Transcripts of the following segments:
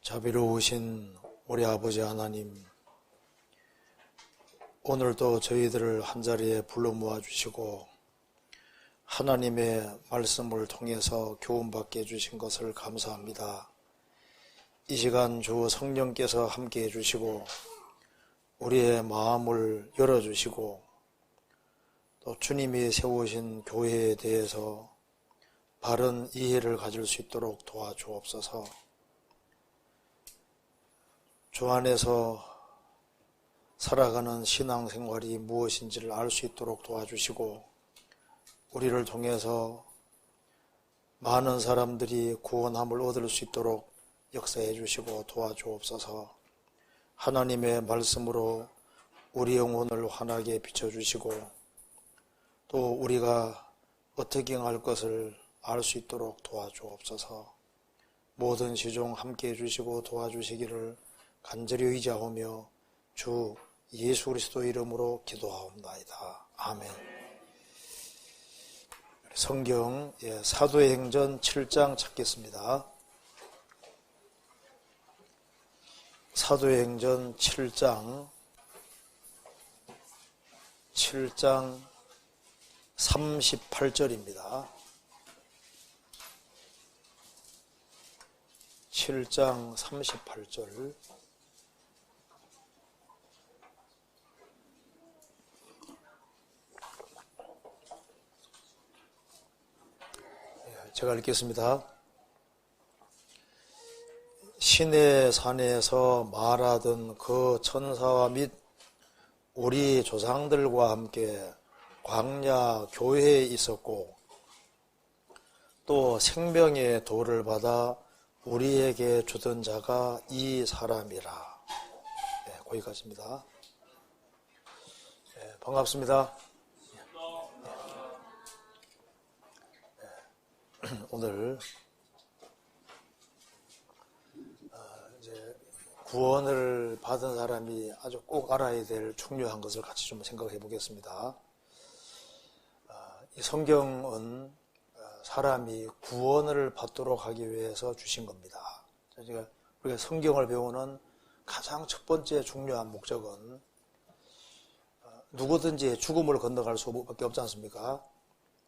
자비로우신 우리 아버지 하나님, 오늘도 저희들을 한자리에 불러 모아주시고 하나님의 말씀을 통해서 교훈받게 해주신 것을 감사합니다. 이 시간 주 성령께서 함께 해주시고 우리의 마음을 열어주시고 또 주님이 세우신 교회에 대해서 바른 이해를 가질 수 있도록 도와주옵소서. 주 안에서 살아가는 신앙생활이 무엇인지를 알 수 있도록 도와주시고 우리를 통해서 많은 사람들이 구원함을 얻을 수 있도록 역사해 주시고 도와주옵소서. 하나님의 말씀으로 우리 영혼을 환하게 비춰주시고 또 우리가 어떻게 할 것을 알 수 있도록 도와주옵소서. 모든 시종 함께 해주시고 도와주시기를 간절히 의지하오며 주 예수 그리스도 이름으로 기도하옵나이다. 아멘. 성경 사도행전 7장 찾겠습니다. 사도행전 7장 38절입니다. 7장 38절. 제가 읽겠습니다. 시내 산에서 말하던 그 천사와 및 우리 조상들과 함께 광야 교회에 있었고 또 생명의 도를 받아 우리에게 주던 자가 이 사람이라. 거기까지입니다. 반갑습니다. 오늘 이제 구원을 받은 사람이 아주 꼭 알아야 될 중요한 것을 같이 좀 생각해 보겠습니다. 이 성경은 사람이 구원을 받도록 하기 위해서 주신 겁니다. 우리가 성경을 배우는 가장 첫 번째 중요한 목적은 누구든지 죽음을 건너갈 수밖에 없지 않습니까?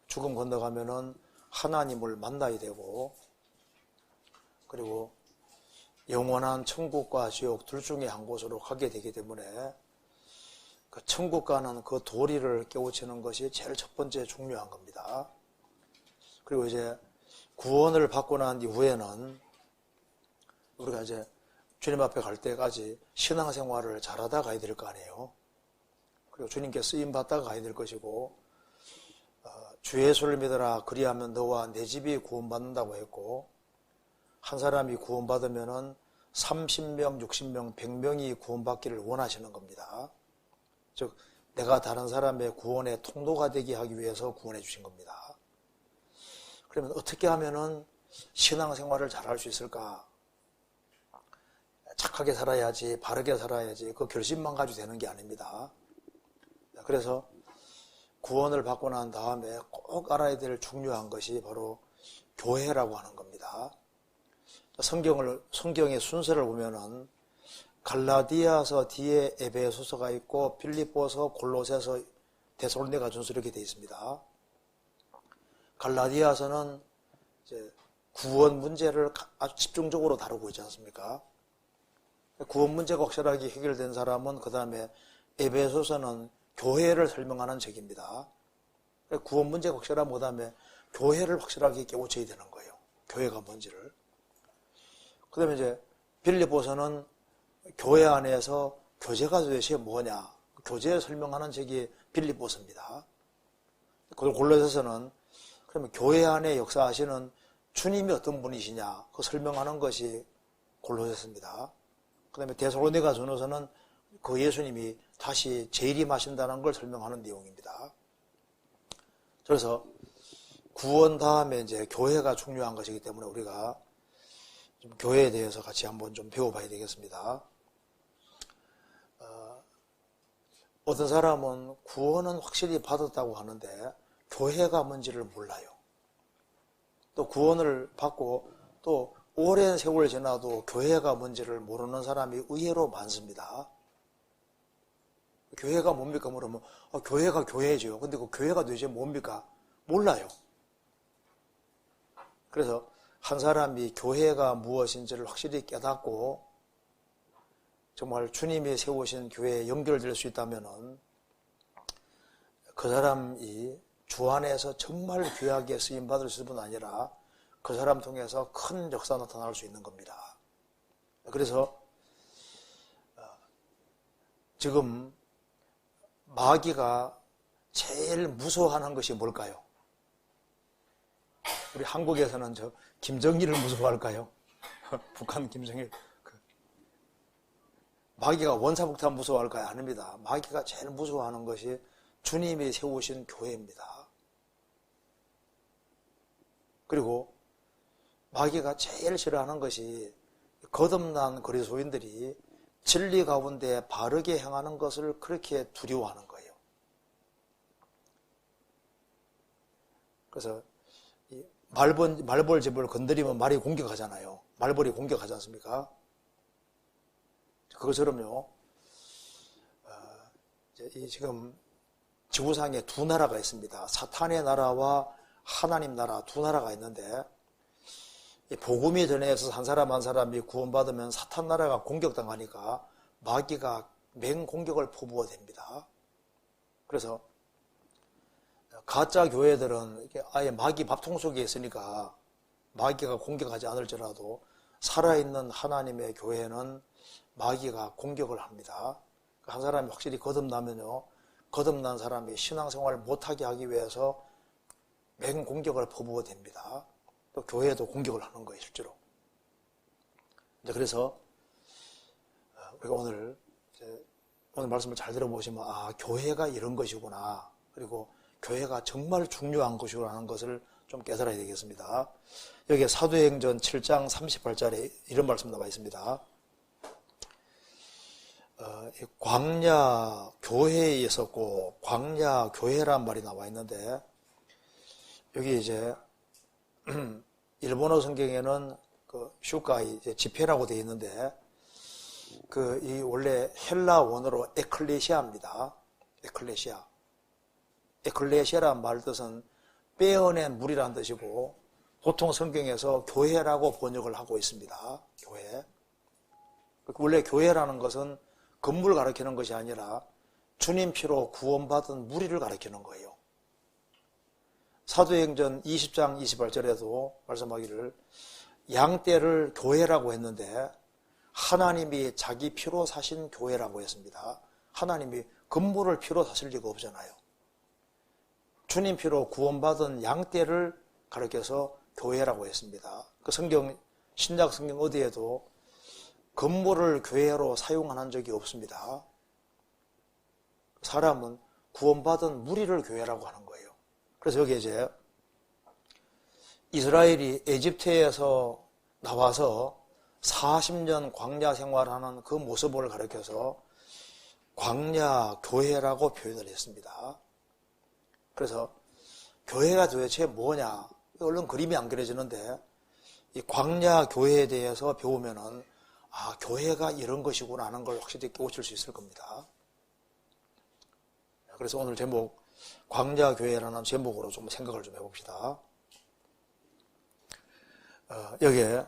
죽음 건너가면은 하나님을 만나야 되고 그리고 영원한 천국과 지옥 둘 중에 한 곳으로 가게 되기 때문에 그 천국 가는 그 도리를 깨우치는 것이 제일 첫 번째 중요한 겁니다. 그리고 이제 구원을 받고 난 이후에는 우리가 이제 주님 앞에 갈 때까지 신앙생활을 잘하다 가야 될 거 아니에요. 그리고 주님께 쓰임받다가 가야 될 것이고 주 예수를 믿어라 그리하면 너와 내 집이 구원받는다고 했고 한 사람이 구원받으면은 30명, 60명, 100명이 구원받기를 원하시는 겁니다. 즉 내가 다른 사람의 구원의 통로가 되게 하기 위해서 구원해 주신 겁니다. 그러면 어떻게 하면은 신앙생활을 잘할 수 있을까? 착하게 살아야지, 바르게 살아야지 그 결심만 가지고 되는 게 아닙니다. 그래서 구원을 받고 난 다음에 꼭 알아야 될 중요한 것이 바로 교회라고 하는 겁니다. 성경의 순서를 보면은 갈라디아서 뒤에 에베소서가 있고 빌립보서, 골로새서, 데살로니가전서 이렇게 되어 있습니다. 갈라디아서는 이제 구원 문제를 아주 집중적으로 다루고 있지 않습니까? 구원 문제가 확실하게 해결된 사람은 그 다음에 에베소서는 교회를 설명하는 책입니다. 구원 문제가 확실하면 그 다음에 교회를 확실하게 깨우쳐야 되는 거예요. 교회가 뭔지를. 그 다음에 이제 빌립보서는 교회 안에서 교제가 도대체 뭐냐. 교제를 설명하는 책이 빌립보서입니다. 그리고 골로새서는 그러면 교회 안에 역사하시는 주님이 어떤 분이시냐. 그 설명하는 것이 골로새서입니다. 그 다음에 데살로니가전서는 그 예수님이 다시 재림하신다는 걸 설명하는 내용입니다. 그래서 구원 다음에 이제 교회가 중요한 것이기 때문에 우리가 좀 교회에 대해서 같이 한번 좀 배워봐야 되겠습니다. 어떤 사람은 구원은 확실히 받았다고 하는데 교회가 뭔지를 몰라요. 또 구원을 받고 또 오랜 세월 지나도 교회가 뭔지를 모르는 사람이 의외로 많습니다. 교회가 뭡니까 물으면 교회가 교회죠. 근데 그 교회가 도대체 뭡니까? 몰라요. 그래서 한 사람이 교회가 무엇인지를 확실히 깨닫고 정말 주님이 세우신 교회에 연결될 수 있다면은 그 사람이 주 안에서 정말 귀하게 쓰임받을 뿐 아니라 그 사람 통해서 큰 역사 나타날 수 있는 겁니다. 그래서 지금 마귀가 제일 무서워하는 것이 뭘까요? 우리 한국에서는 김정일을 무서워할까요? 북한 김정일. 마귀가 원사폭탄 무서워할까요? 아닙니다. 마귀가 제일 무서워하는 것이 주님이 세우신 교회입니다. 그리고 마귀가 제일 싫어하는 것이 거듭난 그리스도인들이 진리 가운데 바르게 행하는 것을 그렇게 두려워하는 거예요. 그래서 말벌집을 건드리면 말이 공격하잖아요. 말벌이 공격하지 않습니까? 그것처럼요. 지금 지구상에 두 나라가 있습니다. 사탄의 나라와 하나님 나라 두 나라가 있는데 복음이 전해져서 한 사람 한 사람이 구원받으면 사탄 나라가 공격당하니까 마귀가 맹공격을 퍼부어 댑니다. 그래서 가짜 교회들은 아예 마귀 밥통 속에 있으니까 마귀가 공격하지 않을지라도 살아있는 하나님의 교회는 마귀가 공격을 합니다. 한 사람이 확실히 거듭나면요, 거듭난 사람이 신앙생활을 못하게 하기 위해서 맹공격을 퍼부어 댑니다. 또 교회도 공격을 하는 거예요, 실제로. 그래서 우리가 오늘 말씀을 잘 들어보시면 교회가 이런 것이구나. 그리고 교회가 정말 중요한 것이구나 하는 것을 좀 깨달아야 되겠습니다. 여기 사도행전 7장 38절에 이런 말씀 나와 있습니다. 광야 교회에 있었고 광야 교회란 말이 나와 있는데 여기 이제 일본어 성경에는 슈카이 집회라고 되어 있는데 이 원래 헬라 원어로 에클레시아입니다. 에클레시아. 에클레시아란 말 뜻은 빼어낸 물이란 뜻이고 보통 성경에서 교회라고 번역을 하고 있습니다. 교회. 원래 교회라는 것은 건물 가리키는 것이 아니라 주님 피로 구원받은 무리를 가리키는 거예요. 사도행전 20장 28절에도 말씀하기를 양떼를 교회라고 했는데 하나님이 자기 피로 사신 교회라고 했습니다. 하나님이 건물을 피로 사실 리가 없잖아요. 주님 피로 구원받은 양떼를 가리켜서 교회라고 했습니다. 그 성경, 신약 성경 어디에도 건물을 교회로 사용한 적이 없습니다. 사람은 구원받은 무리를 교회라고 하는 거예요. 그래서 여기 이제 이스라엘이 에집트에서 나와서 40년 광야 생활하는 그 모습을 가리켜서 광야 교회라고 표현을 했습니다. 그래서 교회가 도대체 뭐냐? 얼른 그림이 안 그려지는데 이 광야 교회에 대해서 배우면은 교회가 이런 것이구나 하는 걸 확실히 깨우칠 수 있을 겁니다. 그래서 오늘 제목 광야 교회라는 제목으로 좀 생각을 좀 해봅시다. 여기에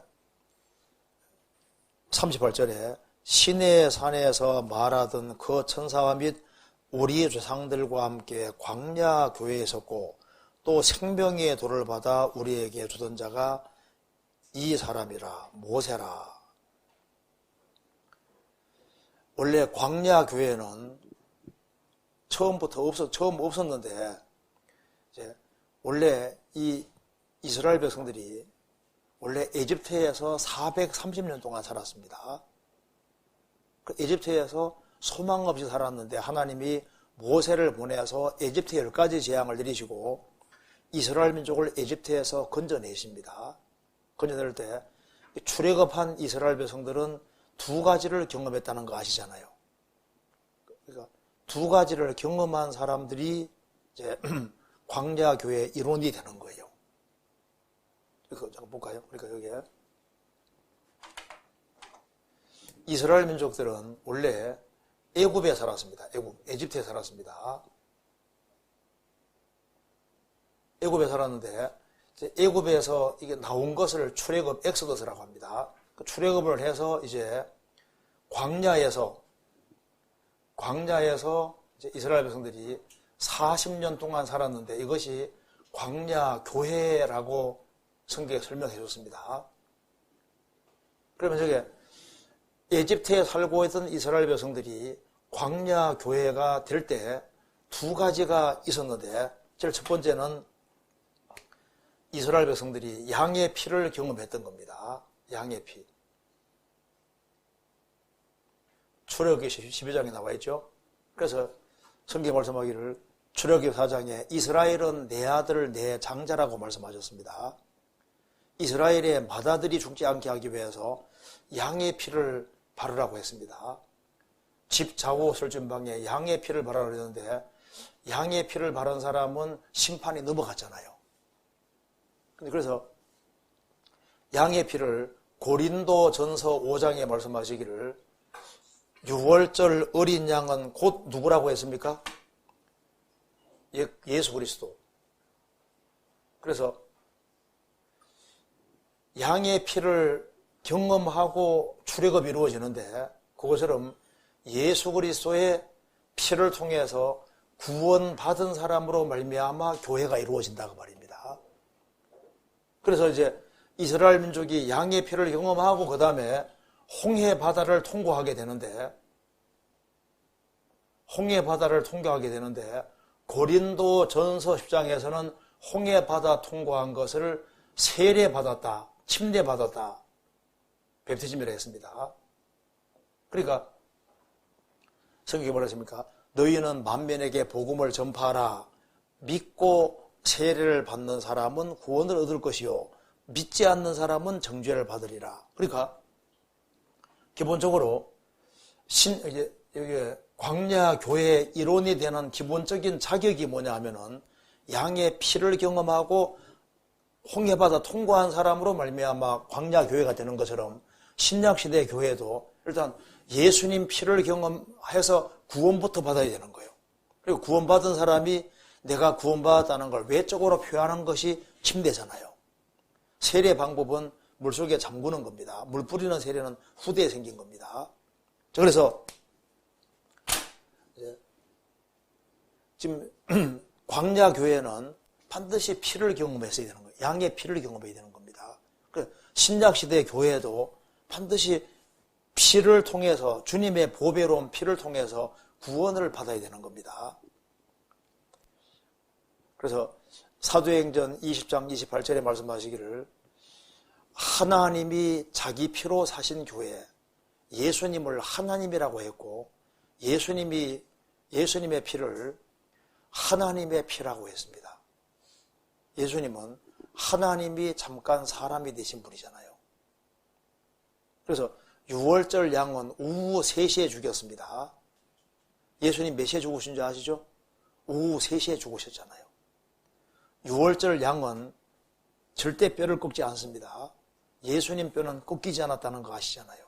38절에 시내 산에서 말하던 그 천사와 및 우리 조상들과 함께 광야 교회에 있었고 또 생명의 돌을 받아 우리에게 주던 자가 이 사람이라 모세라. 원래 광야 교회는 처음 없었는데 이제 원래 이 이스라엘 백성들이 원래 에집트에서 430년 동안 살았습니다. 에집트에서 소망 없이 살았는데 하나님이 모세를 보내서 에집트에 10가지 재앙을 내리시고 이스라엘 민족을 에집트에서 건져내십니다. 건져낼 때 출애굽한 이스라엘 백성들은 두 가지를 경험했다는 거 아시잖아요. 그러니까 두 가지를 경험한 사람들이 이제 광야 교회의 일원이 되는 거예요. 이거 잠깐 볼까요? 그러니까 여기에 이스라엘 민족들은 원래 애굽에 살았습니다. 에집트에 살았습니다. 애굽에 살았는데 애굽에서 이게 나온 것을 출애굽 엑소더스라고 합니다. 그 출애굽을 해서 이제 광야에서 이제 이스라엘 백성들이 40년 동안 살았는데 이것이 광야 교회라고 성경에 설명해 줬습니다. 그러면 저게 에집트에 살고 있던 이스라엘 백성들이 광야 교회가 될 때 두 가지가 있었는데 제일 첫 번째는 이스라엘 백성들이 양의 피를 경험했던 겁니다. 양의 피. 출애굽기 12장에 나와 있죠. 그래서 성경 말씀하기를 출애굽기 4장에 이스라엘은 내 아들 내 장자라고 말씀하셨습니다. 이스라엘의 맏아들이 죽지 않게 하기 위해서 양의 피를 바르라고 했습니다. 집 좌우 설전방에 양의 피를 바르라고 했는데 양의 피를 바른 사람은 심판이 넘어갔잖아요. 그래서 양의 피를 고린도전서 5장에 말씀하시기를 6월절 어린 양은 곧 누구라고 했습니까? 예수 그리스도. 그래서 양의 피를 경험하고 출애굽이 이루어지는데 그것처럼 예수 그리스도의 피를 통해서 구원받은 사람으로 말미암아 교회가 이루어진다고 말입니다. 그래서 이제 이스라엘 민족이 양의 피를 경험하고 그 다음에 홍해 바다를 통과하게 되는데 고린도 전서 10장에서는 홍해 바다 통과한 것을 세례받았다, 침례받았다, 베프티즘이라 했습니다. 그러니까 성경이 뭐라 했습니까? 너희는 만민에게 복음을 전파하라. 믿고 세례를 받는 사람은 구원을 얻을 것이요 믿지 않는 사람은 정죄를 받으리라. 그러니까 기본적으로 여기 광야 교회의 일원이 되는 기본적인 자격이 뭐냐 하면은 양의 피를 경험하고 홍해바다 통과한 사람으로 말미암아 광야 교회가 되는 것처럼 신약시대 교회도 일단 예수님 피를 경험해서 구원부터 받아야 되는 거예요. 그리고 구원받은 사람이 내가 구원받았다는 걸 외적으로 표현하는 것이 침례잖아요. 세례 방법은 물속에 잠그는 겁니다. 물 뿌리는 세례는 후대에 생긴 겁니다. 그래서 지금 광야 교회는 반드시 피를 경험했어야 되는 거예요. 양의 피를 경험해야 되는 겁니다. 신약시대 교회도 반드시 피를 통해서 주님의 보배로운 피를 통해서 구원을 받아야 되는 겁니다. 그래서 사도행전 20장 28절에 말씀하시기를 하나님이 자기 피로 사신 교회, 예수님을 하나님이라고 했고 예수님의 피를 하나님의 피라고 했습니다. 예수님은 하나님이 잠깐 사람이 되신 분이잖아요. 그래서 6월절 양은 오후 3시에 죽였습니다. 예수님 몇 시에 죽으신 줄 아시죠? 오후 3시에 죽으셨잖아요. 6월절 양은 절대 뼈를 꺾지 않습니다. 예수님 뼈는 꺾이지 않았다는 거 아시잖아요.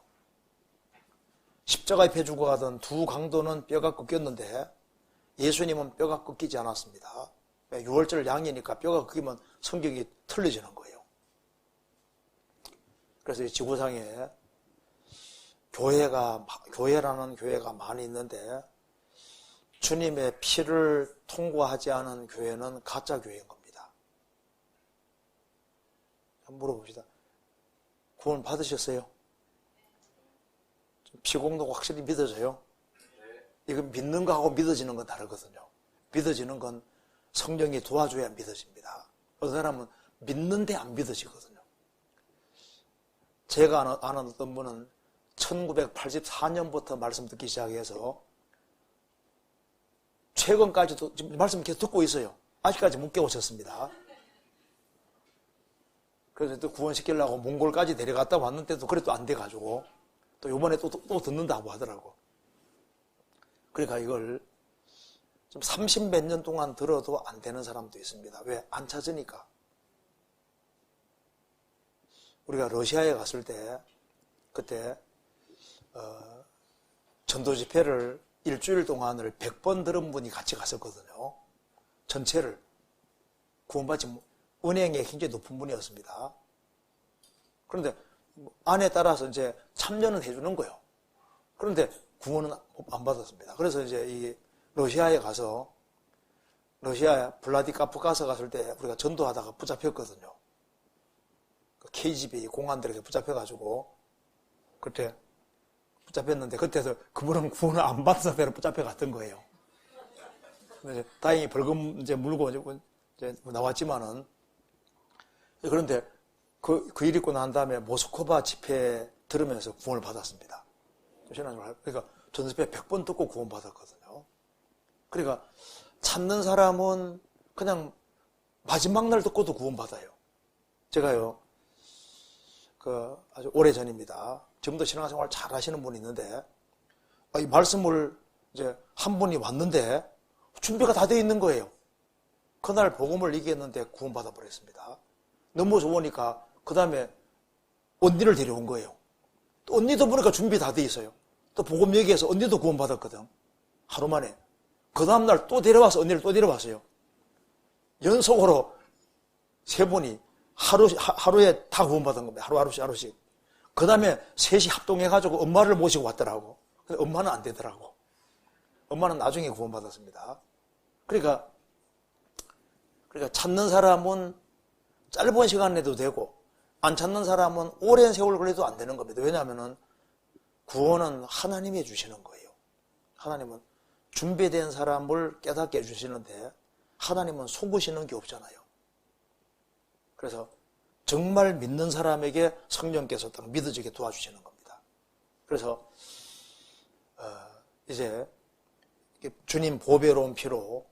십자가에 펴 죽어가던 두 강도는 뼈가 꺾였는데 예수님은 뼈가 꺾이지 않았습니다. 6월절 양이니까 뼈가 꺾이면 성격이 틀려지는 거예요. 그래서 이 지구상에 교회라는 교회가 많이 있는데 주님의 피를 통과하지 않은 교회는 가짜 교회인 겁니다. 한번 물어봅시다. 구원 받으셨어요? 피공도 확실히 믿어져요? 이건 믿는 거하고 믿어지는 건 다르거든요. 믿어지는 건 성령이 도와줘야 믿어집니다. 어떤 사람은 믿는데 안 믿어지거든요. 제가 아는 어떤 분은 1984년부터 말씀 듣기 시작해서 최근까지도 지금 말씀 계속 듣고 있어요. 아직까지 못 깨우쳤습니다. 그래서 또 구원시키려고 몽골까지 데려갔다 왔는데도 그래도 안 돼가지고 또 이번에 또 듣는다고 하더라고. 그러니까 이걸 좀 30몇 년 동안 들어도 안 되는 사람도 있습니다. 왜? 안 찾으니까. 우리가 러시아에 갔을 때 그때 전도 집회를 일주일 동안을 100번 들은 분이 같이 갔었거든요. 전체를 구원받지, 은행에 굉장히 높은 분이었습니다. 그런데 안에 따라서 이제 참여는 해주는 거예요. 그런데 구원은 안 받았습니다. 그래서 이제 이 러시아에 가서, 러시아 블라디카프카스 갔을 때 우리가 전도하다가 붙잡혔거든요. KGB 공안들에게 붙잡혀가지고, 그때 붙잡혔는데, 그때서 그분은 구원을 안 받은 상태로 붙잡혀갔던 거예요. 다행히 벌금 이제 물고 이제 나왔지만은, 그런데 그 일 있고 난 다음에 모스크바 집회 들으면서 구원을 받았습니다. 그러니까 전집회 100번 듣고 구원 받았거든요. 그러니까 찾는 사람은 그냥 마지막 날 듣고도 구원 받아요. 제가요, 아주 오래 전입니다. 지금도 신앙생활 잘 하시는 분이 있는데, 이 말씀을 이제 한 분이 왔는데 준비가 다 돼 있는 거예요. 그날 복음을 얘기했는데 구원 받아버렸습니다. 너무 좋으니까 그 다음에 언니를 데려온 거예요. 또 언니도 보니까 준비 다 돼 있어요. 또 복음 얘기해서 언니도 구원 받았거든. 하루 만에. 그 다음날 또 데려와서 언니를 또 데려왔어요. 연속으로 3분이 하루에 다 구원 받은 겁니다. 하루씩. 그 다음에 셋이 합동해가지고 엄마를 모시고 왔더라고. 근데 엄마는 안 되더라고. 엄마는 나중에 구원 받았습니다. 그러니까 찾는 사람은 짧은 시간 내도 되고, 안 찾는 사람은 오랜 세월 걸려도 안 되는 겁니다. 왜냐하면 구원은 하나님이 해주시는 거예요. 하나님은 준비된 사람을 깨닫게 해주시는데 하나님은 속으시는 게 없잖아요. 그래서 정말 믿는 사람에게 성령께서 딱 믿어지게 도와주시는 겁니다. 그래서 이제 주님 보배로운 피로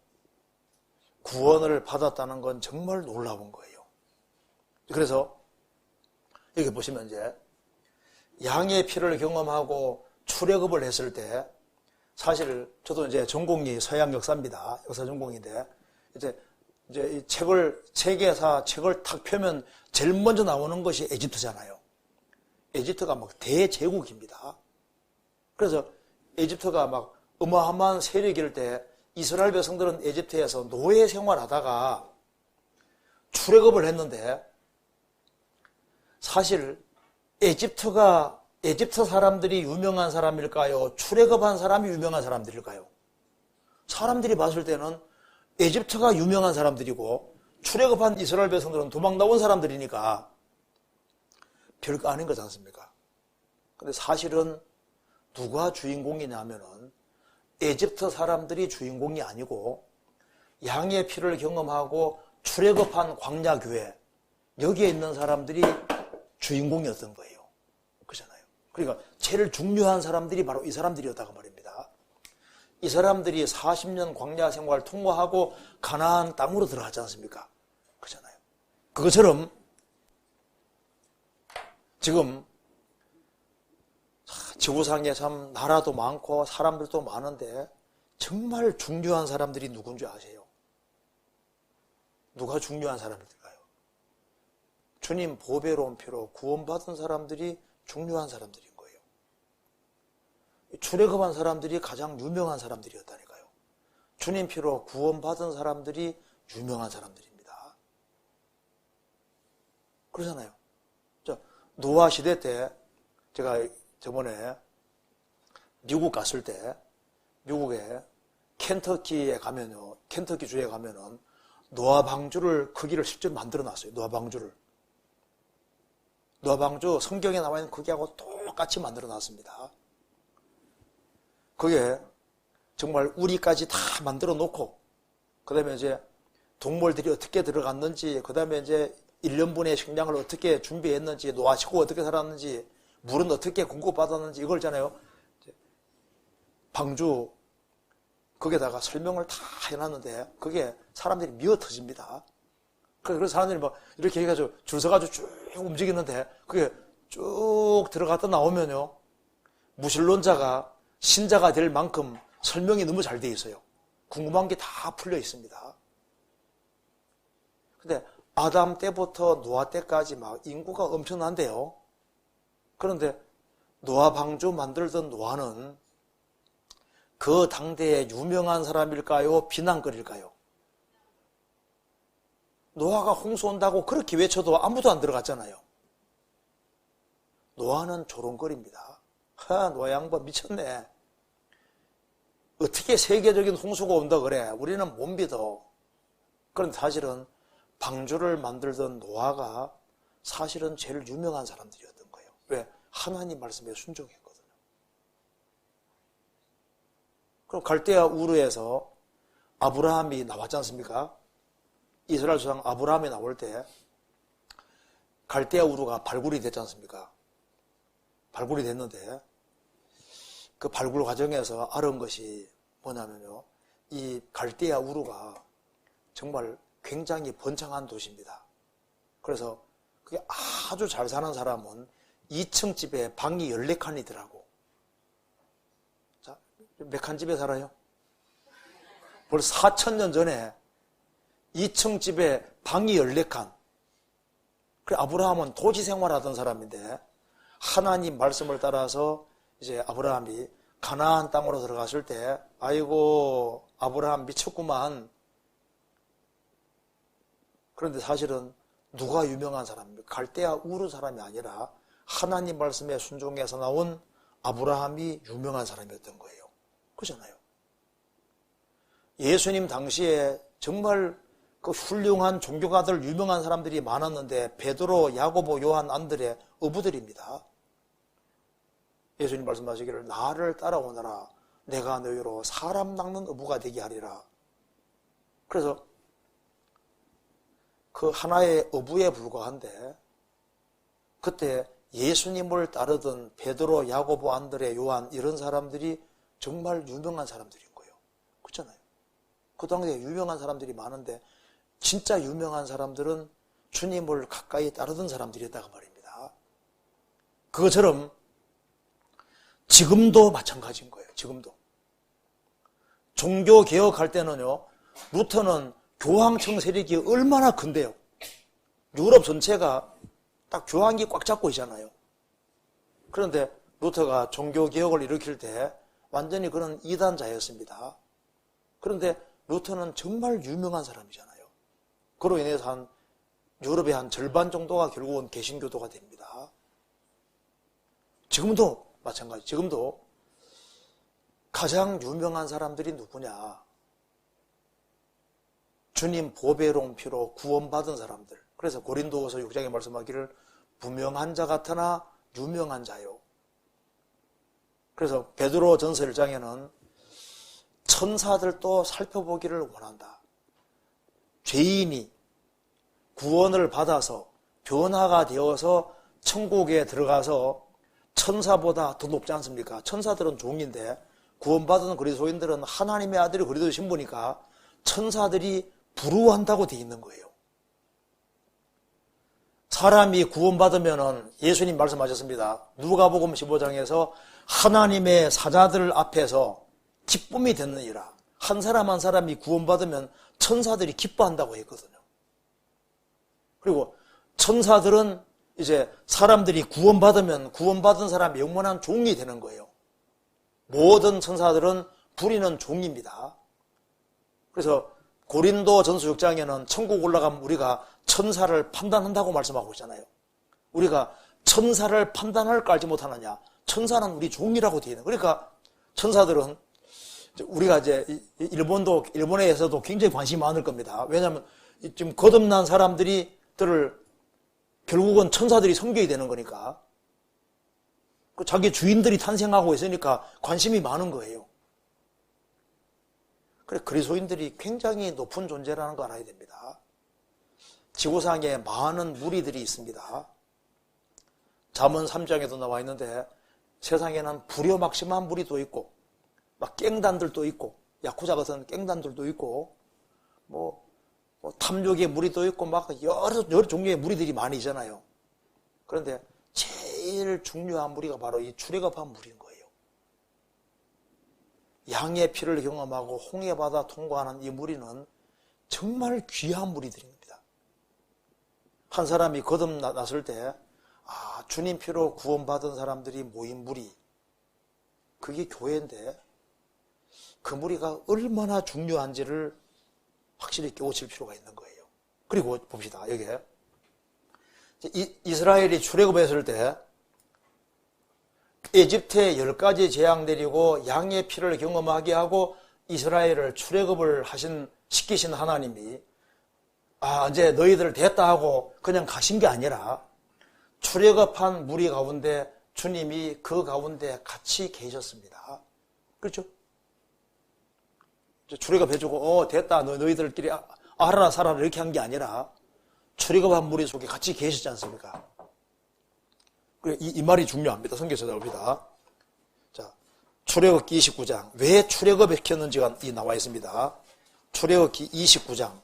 구원을 받았다는 건 정말 놀라운 거예요. 그래서 여기 보시면 이제 양의 피를 경험하고 출애굽을 했을 때, 사실 저도 이제 전공이 서양 역사입니다. 역사 전공인데 이제 이 세계사 책을 탁 펴면 제일 먼저 나오는 것이 에집트잖아요. 에집트가 막 대제국입니다. 그래서 에집트가 막 어마어마한 세력일 때 이스라엘 백성들은 에집트에서 노예 생활하다가 출애굽을 했는데, 사실 에집트 사람들이 유명한 사람일까요? 출애굽한 사람이 유명한 사람들일까요? 사람들이 봤을 때는 에집트가 유명한 사람들이고 출애굽한 이스라엘 백성들은 도망 나온 사람들이니까 별거 아닌 거지 않습니까? 근데 사실은 누가 주인공이냐면은 에집트 사람들이 주인공이 아니고 양의 피를 경험하고 출애굽한 광야교회, 여기에 있는 사람들이 주인공이었던 거예요. 그렇잖아요. 그러니까 제일 중요한 사람들이 바로 이 사람들이었다고 말입니다. 이 사람들이 40년 광야 생활 통과하고 가나안 땅으로 들어갔지 않습니까? 그렇잖아요. 그것처럼 지금 지구상에 참 나라도 많고 사람들도 많은데 정말 중요한 사람들이 누군지 아세요? 누가 중요한 사람일까요? 주님 보배로운 피로 구원받은 사람들이 중요한 사람들인 거예요. 출애굽한 사람들이 가장 유명한 사람들이었다니까요. 주님 피로 구원받은 사람들이 유명한 사람들입니다. 그러잖아요. 노아 시대 때 제가 저번에 미국 갔을 때 미국에 켄터키에 가면요, 켄터키 주에 가면은 노아 방주를 크기를 실제로 만들어 놨어요. 노아 방주를. 노아 방주 성경에 나와 있는 크기하고 똑같이 만들어 놨습니다. 그게 정말 우리까지 다 만들어 놓고, 그 다음에 이제 동물들이 어떻게 들어갔는지, 그 다음에 이제 1년분의 식량을 어떻게 준비했는지, 노아 식구 어떻게 살았는지, 물은 어떻게 공급받았는지, 이걸 있잖아요. 방주, 거기에다가 설명을 다 해놨는데, 그게 사람들이 미어 터집니다. 그래서 사람들이 막 이렇게 해가지고 줄 서가지고 쭉 움직이는데, 그게 쭉 들어갔다 나오면요, 무신론자가 신자가 될 만큼 설명이 너무 잘 돼 있어요. 궁금한 게 다 풀려 있습니다. 근데 아담 때부터 노아 때까지 막 인구가 엄청난데요. 그런데 노아 방주 만들던 노아는 그 당대에 유명한 사람일까요? 비난거릴까요? 노아가 홍수 온다고 그렇게 외쳐도 아무도 안 들어갔잖아요. 노아는 조롱거립니다. 노아 양반 미쳤네. 어떻게 세계적인 홍수가 온다 그래? 우리는 못 믿어. 그런데 사실은 방주를 만들던 노아가 사실은 제일 유명한 사람들이었던 거예요. 왜? 하나님 말씀에 순종했거든요. 그럼 갈대아 우르에서 아브라함이 나왔지 않습니까? 이스라엘 조상 아브라함이 나올 때 갈대아 우르가 발굴이 됐지 않습니까? 발굴이 됐는데 그 발굴 과정에서 알은 것이 뭐냐면요. 이 갈대아 우르가 정말 굉장히 번창한 도시입니다. 그래서 그게 아주 잘 사는 사람은 2층 집에 방이 14칸이더라고. 자, 몇 칸 집에 살아요? 벌써 4,000년 전에 2층 집에 방이 14칸. 그래, 아브라함은 도시 생활하던 사람인데 하나님 말씀을 따라서 이제 아브라함이 가나안 땅으로 들어갔을 때 아이고 아브라함 미쳤구만. 그런데 사실은 누가 유명한 사람입니까? 갈대아 우르 사람이 아니라 하나님 말씀에 순종해서 나온 아브라함이 유명한 사람이었던 거예요. 그렇잖아요. 예수님 당시에 정말 그 훌륭한 종교가들 유명한 사람들이 많았는데 베드로, 야고보, 요한, 안드레 어부들입니다. 예수님 말씀하시기를 나를 따라오너라 내가 너희로 사람 낚는 어부가 되게 하리라. 그래서 그 하나의 어부에 불과한데 그때 예수님을 따르던 베드로, 야고보, 안드레, 요한 이런 사람들이 정말 유명한 사람들인 거예요. 그렇잖아요. 그 당시에 유명한 사람들이 많은데 진짜 유명한 사람들은 주님을 가까이 따르던 사람들이었다고 말입니다. 그것처럼 지금도 마찬가지인 거예요. 지금도. 종교개혁할 때는요. 루터는 교황청 세력이 얼마나 큰데요. 유럽 전체가 딱 교황이 꽉 잡고 있잖아요. 그런데 루터가 종교개혁을 일으킬 때 완전히 그런 이단자였습니다. 그런데 루터는 정말 유명한 사람이잖아요. 그로 인해서 한 유럽의 한 절반 정도가 결국은 개신교도가 됩니다. 지금도 마찬가지. 지금도 가장 유명한 사람들이 누구냐? 주님 보배로운 피로 구원받은 사람들. 그래서 고린도후서 6장에 말씀하기를 무명한 자 같으나 유명한 자요. 그래서 베드로 전서 1장에는 천사들도 살펴보기를 원한다. 죄인이 구원을 받아서 변화가 되어서 천국에 들어가서 천사보다 더 높지 않습니까? 천사들은 종인데 구원받은 그리스도인들은 하나님의 아들이 그리스도의 신부니까 천사들이 부러워한다고 되어 있는 거예요. 사람이 구원받으면은 예수님 말씀하셨습니다. 누가복음 15장에서 하나님의 사자들 앞에서 기쁨이 됐느니라. 한 사람 한 사람이 구원받으면 천사들이 기뻐한다고 했거든요. 그리고 천사들은 이제 사람들이 구원받으면 구원받은 사람이 영원한 종이 되는 거예요. 모든 천사들은 부리는 종입니다. 그래서 고린도 전서 6장에는 천국 올라가면 우리가 천사를 판단한다고 말씀하고 있잖아요. 우리가 천사를 판단할까 알지 못하느냐. 천사는 우리 종이라고 되어 있는. 그러니까 천사들은 우리가 이제 일본에서도 굉장히 관심이 많을 겁니다. 왜냐하면 지금 거듭난 사람들을 결국은 천사들이 섬겨야 되는 거니까. 자기 주인들이 탄생하고 있으니까 관심이 많은 거예요. 그래, 그리스도인들이 굉장히 높은 존재라는 거 알아야 됩니다. 지구상에 많은 무리들이 있습니다. 잠언 3장에도 나와 있는데 세상에는 불효막심한 무리도 있고 막 깽단들도 있고 야쿠자 같은 깽단들도 있고 뭐 탐욕의 무리도 있고 막 여러 종류의 무리들이 많이 있잖아요. 그런데 제일 중요한 무리가 바로 이 출애굽한 무리인 거예요. 양의 피를 경험하고 홍해바다 통과하는 이 무리는 정말 귀한 무리들입니다. 한 사람이 거듭났을 때 주님 피로 구원받은 사람들이 모인 무리, 그게 교회인데 그 무리가 얼마나 중요한지를 확실히 깨우칠 필요가 있는 거예요. 그리고 봅시다. 여기에 이스라엘이 출애굽했을 때 에집트에 10가지 재앙 내리고 양의 피를 경험하게 하고 이스라엘을 출애굽을 시키신 하나님이 이제 너희들 됐다 하고 그냥 가신 게 아니라 출애굽한 무리 가운데 주님이 그 가운데 같이 계셨습니다. 그렇죠? 출애굽해주고 됐다 너희들끼리 알아라 살아라 이렇게 한 게 아니라 출애굽한 무리 속에 같이 계셨지 않습니까? 이 말이 중요합니다. 성경에서 나옵니다. 자, 출애굽기 29장. 왜 출애굽을 시켰는지가 나와 있습니다. 출애굽기 29장.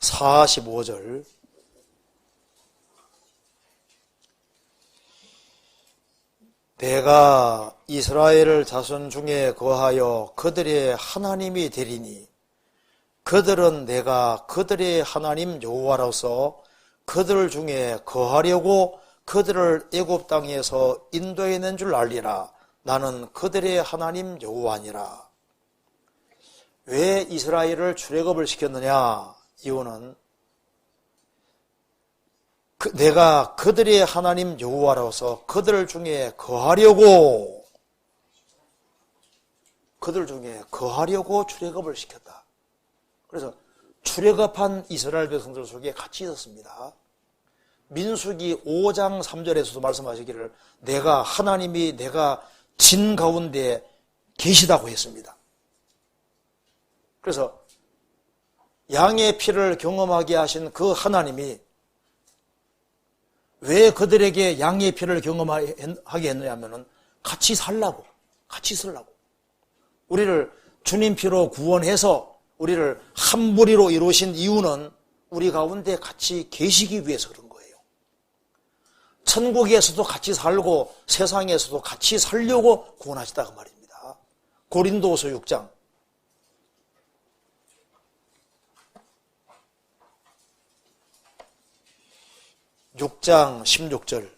45절. 내가 이스라엘 자손 중에 거하여 그들의 하나님이 되리니 그들은 내가 그들의 하나님 여호와로서 그들 중에 거하려고 그들을 애굽 땅에서 인도해낸 줄 알리라. 나는 그들의 하나님 여호와니라. 왜 이스라엘을 출애굽을 시켰느냐? 이유는 내가 그들의 하나님 여호와로서 그들 중에 거하려고 출애굽을 시켰다. 그래서 출애굽한 이스라엘 백성들 속에 같이 있었습니다. 민수기 5장 3절에서도 말씀하시기를 하나님이 내가 진 가운데 계시다고 했습니다. 그래서 양의 피를 경험하게 하신 그 하나님이 왜 그들에게 양의 피를 경험하게 했느냐 하면은 같이 쓰려고. 우리를 주님 피로 구원해서 우리를 한 무리로 이루신 이유는 우리 가운데 같이 계시기 위해서 그런 거예요. 천국에서도 같이 살고 세상에서도 같이 살려고 구원하시다 그 말입니다. 고린도후서 6장. 6장 16절.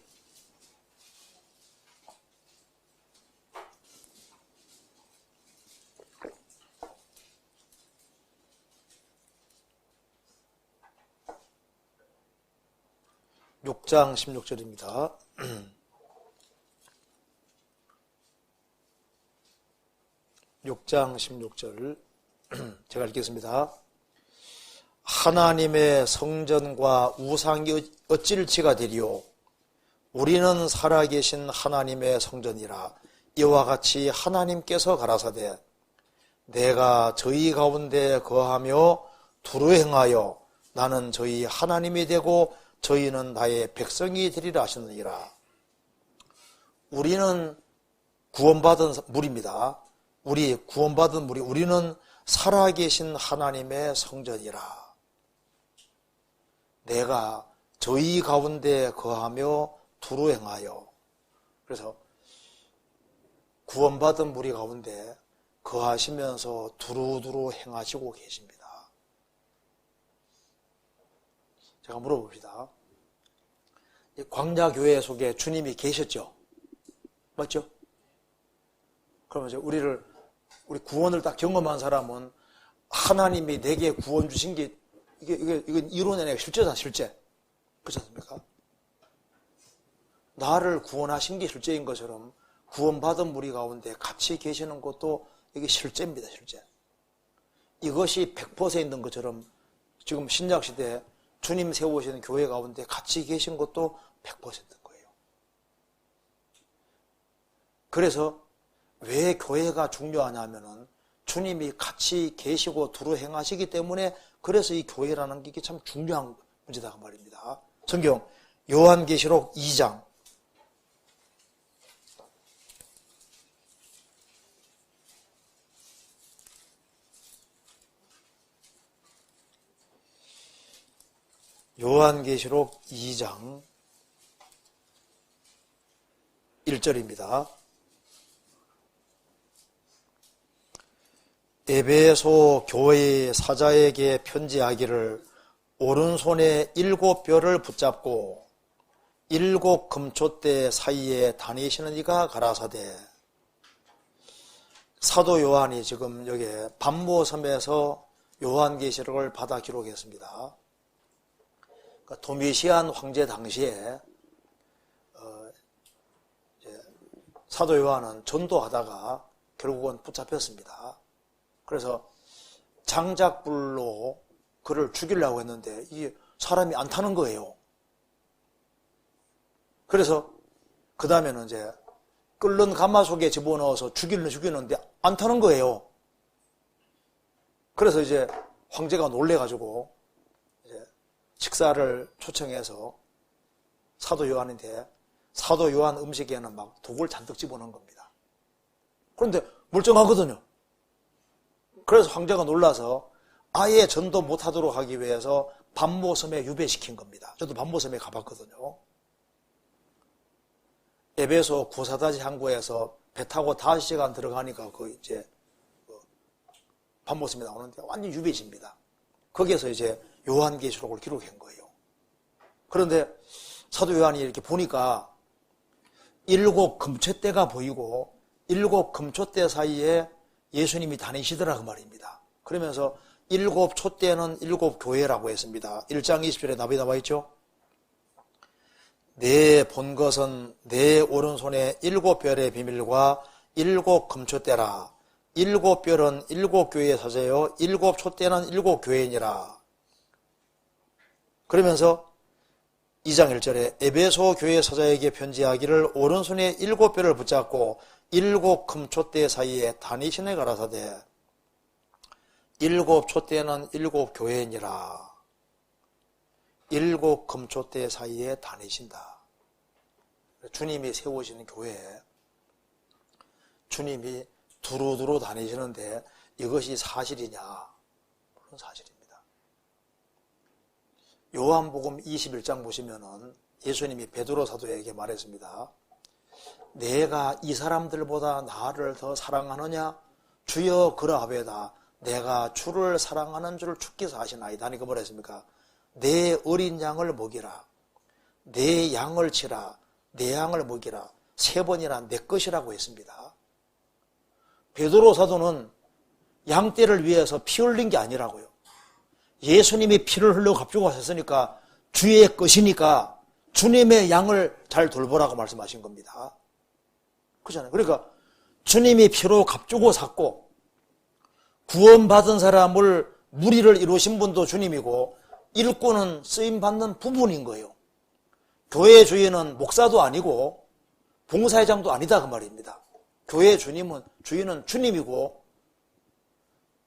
(6장 16절입니다) 6장 16절 제가 읽겠습니다. 하나님의 성전과 우상이 어찌일치가 되리요? 우리는 살아계신 하나님의 성전이라. 이와 같이 하나님께서 가라사대 내가 저희 가운데 거하며 두루 행하여 나는 저희 하나님이 되고 저희는 나의 백성이 되리라 하셨느니라. 우리는 구원받은 무리입니다. 구원받은 무리, 우리는 살아계신 하나님의 성전이라. 내가 저희 가운데 거하며 두루 행하여. 그래서 구원받은 무리 가운데 거하시면서 두루두루 행하시고 계십니다. 제가 물어봅시다. 광야교회 속에 주님이 계셨죠? 맞죠? 그러면 이제 우리 구원을 딱 경험한 사람은 하나님이 내게 구원 주신 게 이건 이론이 아니라 실제다, 실제. 그렇지 않습니까? 나를 구원하신 게 실제인 것처럼 구원받은 무리 가운데 같이 계시는 것도 이게 실제입니다, 실제. 이것이 100% 있는 것처럼 지금 신약시대에 주님 세우시는 교회 가운데 같이 계신 것도 100%인 거예요. 그래서 왜 교회가 중요하냐면은 주님이 같이 계시고 두루 행하시기 때문에 그래서 이 교회라는 게 참 중요한 문제다 그 말입니다. 성경 요한계시록 2장 요한계시록 2장 1절입니다. 에베소 교회의 사자에게 편지하기를 오른손에 7뼈를 붙잡고 7 금초대 사이에 다니시는 이가 가라사대. 사도 요한이 지금 여기 반모섬에서 요한계시록을 받아 기록했습니다. 그러니까 도미시안 황제 당시에 사도 요한은 전도하다가 결국은 붙잡혔습니다. 그래서 장작불로 그를 죽이려고 했는데 이 사람이 안 타는 거예요. 그래서 그 다음에는 이제 끓는 가마속에 집어넣어서 죽이는데 안 타는 거예요. 그래서 이제 황제가 놀래가지고 이제 식사를 초청해서 사도 요한인데 사도 요한 음식에는 막 독을 잔뜩 집어넣은 겁니다. 그런데 멀쩡하거든요. 그래서 황제가 놀라서 아예 전도 못하도록 하기 위해서 반모섬에 유배시킨 겁니다. 저도 반모섬에 가봤거든요. 에베소 구사다지 항구에서 배 타고 5시간 들어가니까 그 이제 반모섬에 나오는데 완전 유배지입니다. 거기에서 이제 요한계시록을 기록한 거예요. 그런데 사도 요한이 이렇게 보니까 7 금초대가 보이고 7 금초대 사이에 예수님이 다니시더라 그 말입니다. 그러면서 7 촛대는 7 교회라고 했습니다. 1장 20절에 답이 나와 있죠. 내 본 것은 내 오른손에 7별의 비밀과 7 금초대라. 7별은 7 교회의 사제요 7 촛대는 7 교회니라. 그러면서 2장 1절에 에베소 교회 사자에게 편지하기를 오른손에 7별을 붙잡고 7 금초대 사이에 다니시네 가라사대. 7 촛대는 7 교회니라. 7 금초대 사이에 다니신다. 주님이 세우시는 교회에 주님이 두루두루 다니시는데 이것이 사실이냐? 그런 사실입니다. 요한복음 21장 보시면은 예수님이 베드로 사도에게 말했습니다. 내가 이 사람들보다 나를 더 사랑하느냐? 주여 그러하베다. 내가 주를 사랑하는 줄 주께서 아시나이다. 하니까 뭐라 했습니까? 내 어린 양을 먹이라. 내 양을 치라. 내 양을 먹이라. 3번이나 내 것이라고 했습니다. 베드로 사도는 양떼를 위해서 피 흘린 게 아니라고요. 예수님이 피를 흘려 값주고 하셨으니까 주의 것이니까 주님의 양을 잘 돌보라고 말씀하신 겁니다. 그렇잖아요. 그러니까 주님이 피로 값주고 샀고 구원받은 사람을 무리를 이루신 분도 주님이고 일꾼은 쓰임받는 부분인 거예요. 교회의 주인은 목사도 아니고 봉사회장도 아니다 그 말입니다. 교회의 주인은 주님이고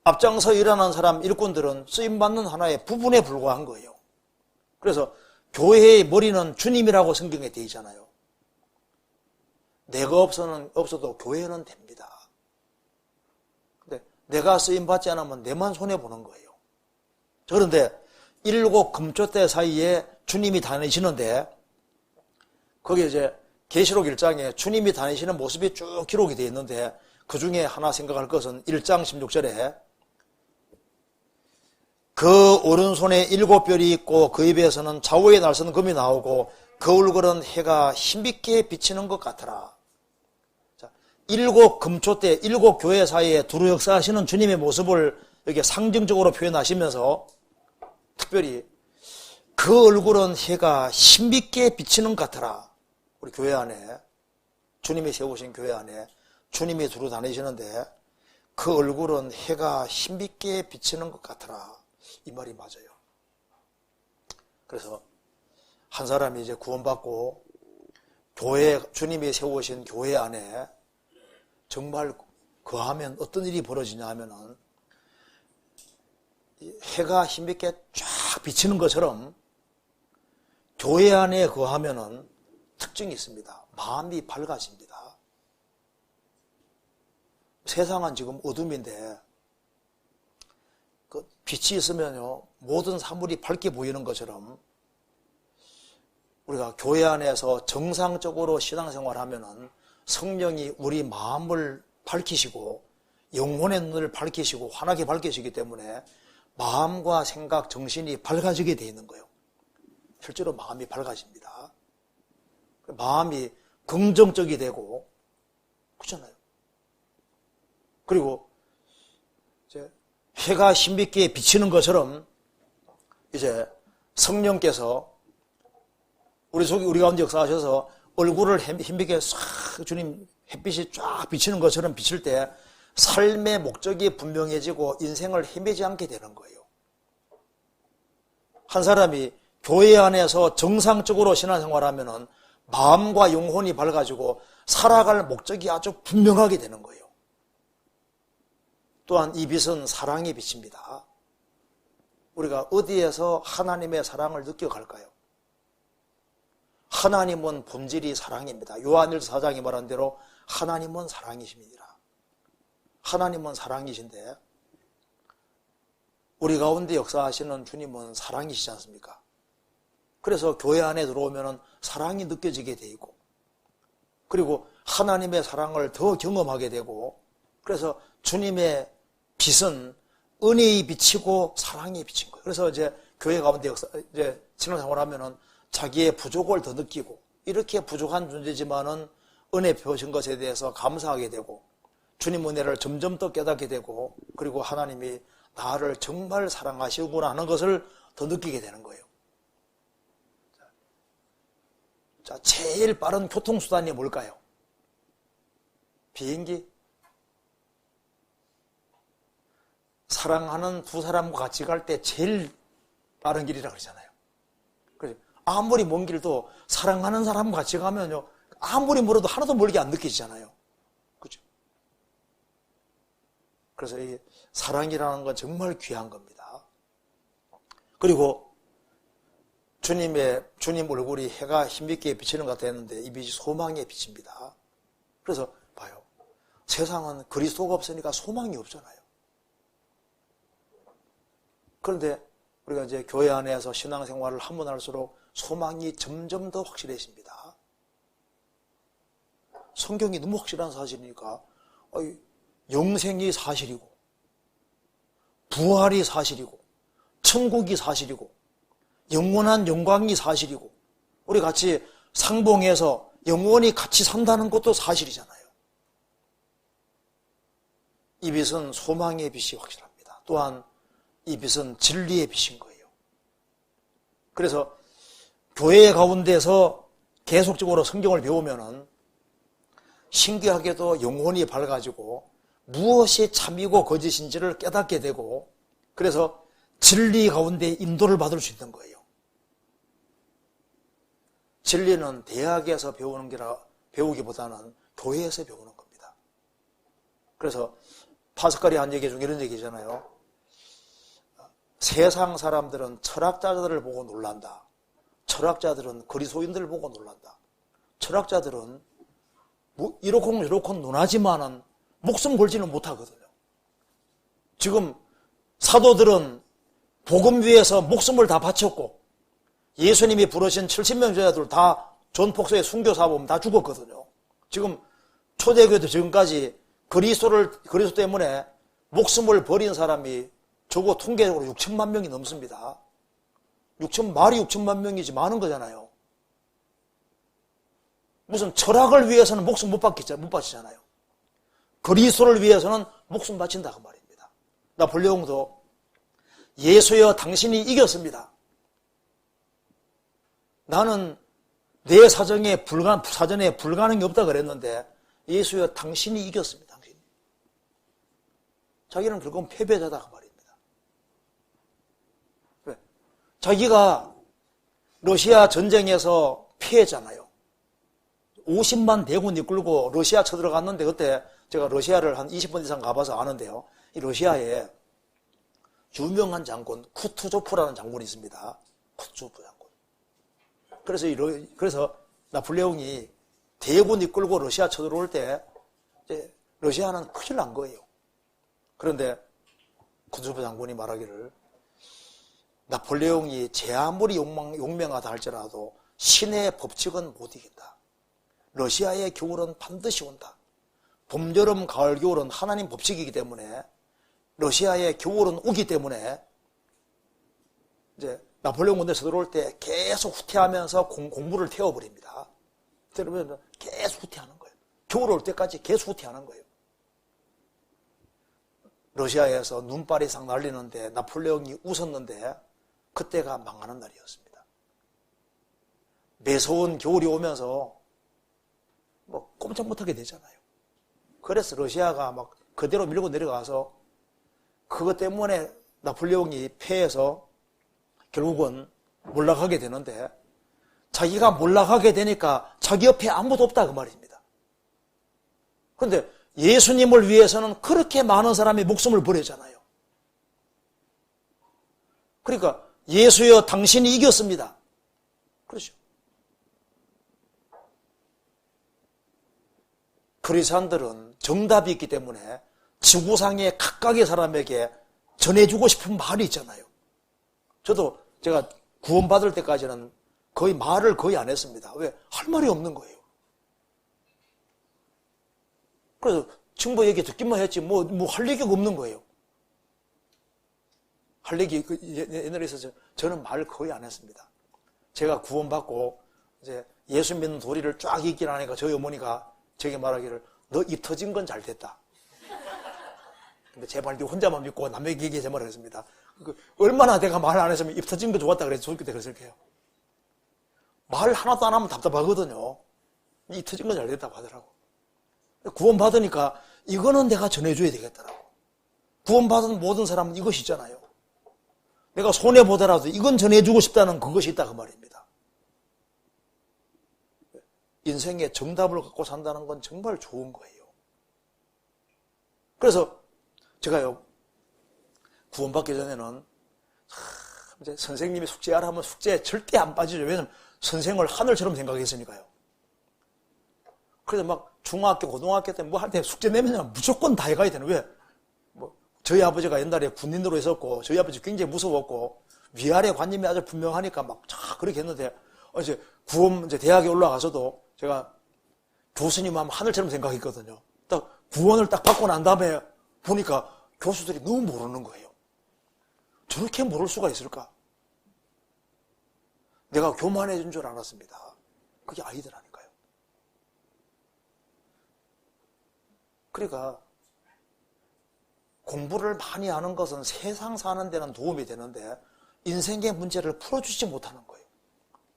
앞장서 일하는 사람 일꾼들은 쓰임받는 하나의 부분에 불과한 거예요. 그래서 교회의 머리는 주님이라고 성경에 되어 있잖아요. 내가 없어도 교회는 됩니다. 근데 내가 쓰임받지 않으면 내만 손해보는 거예요. 그런데 7 금초대 사이에 주님이 다니시는데 거기에 이제 계시록 1장에 주님이 다니시는 모습이 쭉 기록이 되어 있는데 그 중에 하나 생각할 것은 1장 16절에 그 오른손에 7별이 있고 그 입에서는 좌우에 날선 금이 나오고 그 얼굴은 해가 힘있게 비치는 것 같더라. 7 금초대 7 교회 사이에 두루 역사하시는 주님의 모습을 여기 상징적으로 표현하시면서 특별히 그 얼굴은 해가 힘있게 비치는 것 같더라. 우리 교회 안에 주님이 세우신 교회 안에 주님이 두루 다니시는데 그 얼굴은 해가 힘있게 비치는 것 같더라. 이 말이 맞아요. 그래서 한 사람이 이제 구원받고 교회 주님이 세우신 교회 안에 정말 거하면 어떤 일이 벌어지냐 하면은 해가 힘있게 쫙 비치는 것처럼 교회 안에 거하면은 특징이 있습니다. 마음이 밝아집니다. 세상은 지금 어둠인데 그 빛이 있으면요 모든 사물이 밝게 보이는 것처럼 우리가 교회 안에서 정상적으로 신앙생활하면은 성령이 우리 마음을 밝히시고 영혼의 눈을 밝히시고 환하게 밝히시기 때문에 마음과 생각, 정신이 밝아지게 되어 있는 거예요. 실제로 마음이 밝아집니다. 마음이 긍정적이 되고, 그렇잖아요. 그리고 이제 해가 힘있게 비치는 것처럼 이제 성령께서 우리 가운데 역사하셔서 얼굴을 힘있게 싹 주님 햇빛이 쫙 비치는 것처럼 비칠 때 삶의 목적이 분명해지고 인생을 헤매지 않게 되는 거예요. 한 사람이 교회 안에서 정상적으로 신앙생활하면은 마음과 영혼이 밝아지고 살아갈 목적이 아주 분명하게 되는 거예요. 또한 이 빛은 사랑의 빛입니다. 우리가 어디에서 하나님의 사랑을 느껴갈까요? 하나님은 본질이 사랑입니다. 요한일서 4장이 말한 대로 하나님은 사랑이십니다. 하나님은 사랑이신데 우리 가운데 역사하시는 주님은 사랑이시지 않습니까? 그래서 교회 안에 들어오면 사랑이 느껴지게 돼 있고, 그리고 하나님의 사랑을 더 경험하게 되고, 그래서 주님의 빛은 은혜의 빛이고 사랑의 빛인 거예요. 그래서 이제 교회 가운데 이제 신앙생활하면은 자기의 부족을 더 느끼고, 이렇게 부족한 존재지만은 은혜 베푸신 것에 대해서 감사하게 되고, 주님 은혜를 점점 더 깨닫게 되고, 그리고 하나님이 나를 정말 사랑하시구나 하는 것을 더 느끼게 되는 거예요. 자, 제일 빠른 교통수단이 뭘까요? 비행기? 사랑하는 두 사람과 같이 갈 때 제일 빠른 길이라 그러잖아요. 그래서 아무리 먼 길도 사랑하는 사람과 같이 가면요, 아무리 멀어도 하나도 멀게 안 느껴지잖아요. 그죠? 그래서 이 사랑이라는 건 정말 귀한 겁니다. 그리고 주님 얼굴이 해가 힘있게 비치는 것 같았는데 이 빛이 소망의 빛입니다. 그래서 봐요. 세상은 그리스도가 없으니까 소망이 없잖아요. 그런데 우리가 이제 교회 안에서 신앙생활을 하면 할수록 소망이 점점 더 확실해집니다. 성경이 너무 확실한 사실이니까 영생이 사실이고 부활이 사실이고 천국이 사실이고 영원한 영광이 사실이고 우리 같이 상봉해서 영원히 같이 산다는 것도 사실이잖아요. 이 빛은 소망의 빛이 확실합니다. 또한 이 빛은 진리의 빛인 거예요. 그래서 교회 가운데서 계속적으로 성경을 배우면은 신기하게도 영혼이 밝아지고 무엇이 참이고 거짓인지를 깨닫게 되고, 그래서 진리 가운데 인도를 받을 수 있는 거예요. 진리는 대학에서 배우기보다는 교회에서 배우는 겁니다. 그래서 파스칼이 한 얘기 중에 이런 얘기잖아요. 세상 사람들은 철학자들을 보고 놀란다. 철학자들은 그리스도인들을 보고 놀란다. 철학자들은 뭐 이렇건 논하지만은 목숨 걸지는 못하거든요. 지금 사도들은 복음 위해서 목숨을 다 바쳤고 예수님이 부르신 70명 제자들 다 전폭소에 순교사 보면 다 죽었거든요. 지금 초대교회도 지금까지 그리스도 때문에 목숨을 버린 사람이 적어 통계적으로 6천만 명이 넘습니다. 말이 6천만 명이지 많은 거잖아요. 무슨 철학을 위해서는 목숨 못 바치잖아요. 그리스도를 위해서는 목숨 바친다 그 말입니다. 나폴레옹도 예수여 당신이 이겼습니다. 나는 내 사전에 불가능이 없다 그랬는데 예수여 당신이 이겼습니다. 당신이. 자기는 결국은 패배자다 그 말입니다. 왜? 자기가 러시아 전쟁에서 패했잖아요. 50만 대군 이끌고 러시아 쳐들어갔는데 그때 제가 러시아를 한 20번 이상 가봐서 아는데요. 이 러시아에 유명한 장군 쿠투조프라는 장군이 있습니다. 쿠투조프 장군. 그래서 나폴레옹이 대군 이끌고 러시아 쳐들어올 때 이제 러시아는 큰일 난 거예요. 그런데 쿠투조프 장군이 말하기를 나폴레옹이 제 아무리 용맹하다 할지라도 신의 법칙은 못 이긴다. 러시아의 겨울은 반드시 온다. 봄, 여름, 가을, 겨울은 하나님 법칙이기 때문에 러시아의 겨울은 오기 때문에 이제 나폴레옹 군대 서들어올 때 계속 후퇴하면서 공부를 태워버립니다. 그러면 계속 후퇴하는 거예요. 겨울 올 때까지 계속 후퇴하는 거예요. 러시아에서 눈발이 싹 날리는데 나폴레옹이 웃었는데 그때가 망하는 날이었습니다. 매서운 겨울이 오면서 뭐 꼼짝 못하게 되잖아요. 그래서 러시아가 막 그대로 밀고 내려가서 그것 때문에 나폴레옹이 패해서 결국은 몰락하게 되는데 자기가 몰락하게 되니까 자기 옆에 아무도 없다 그 말입니다. 그런데 예수님을 위해서는 그렇게 많은 사람이 목숨을 버리잖아요. 그러니까 예수여 당신이 이겼습니다. 그렇죠. 크리스찬들은 정답이 있기 때문에 지구상의 각각의 사람에게 전해주고 싶은 말이 있잖아요. 저도 제가 구원받을 때까지는 거의 말을 거의 안 했습니다. 왜? 할 말이 없는 거예요. 그래서 친구 얘기 듣기만 했지 뭐 할 얘기가 없는 거예요. 할 얘기 옛날에 있어서 저는 말 거의 안 했습니다. 제가 구원받고 이제 예수 믿는 도리를 쫙 읽긴 하니까 저희 어머니가 제게 말하기를 너 입 터진 건 잘 됐다. 근데 제발 네 혼자만 믿고 남에게 얘기해 제 말을 했습니다. 얼마나 내가 말 안 했으면 입 터진 거 좋았다 그래서 중학교 때 그랬을 거예요. 말 하나도 안 하면 답답하거든요. 입 터진 건 잘 됐다고 하더라고. 구원받으니까 이거는 내가 전해줘야 되겠더라고. 구원받은 모든 사람은 이것이 있잖아요. 내가 손해보더라도 이건 전해주고 싶다는 그것이 있다 그 말입니다. 인생의 정답을 갖고 산다는 건 정말 좋은 거예요. 그래서 제가요 구원받기 전에는 이제 선생님이 숙제하라 하면 숙제에 절대 안 빠지죠. 왜냐면 선생을 하늘처럼 생각했으니까요. 그래서 막 중학교, 고등학교 때 뭐 할 때 숙제 내면 무조건 다 해가야 되는. 왜? 뭐 저희 아버지가 옛날에 군인으로 있었고 저희 아버지 굉장히 무서웠고 위아래 관념이 아주 분명하니까 막 그렇게 했는데 이제 구원 이제 대학에 올라가서도 제가 교수님 하면 하늘처럼 생각했거든요. 딱 구원을 딱 받고 난 다음에 보니까 교수들이 너무 모르는 거예요. 저렇게 모를 수가 있을까? 내가 교만해진 줄 알았습니다. 그게 아니더라니까요. 그러니까 공부를 많이 하는 것은 세상 사는 데는 도움이 되는데 인생의 문제를 풀어주지 못하는 거예요.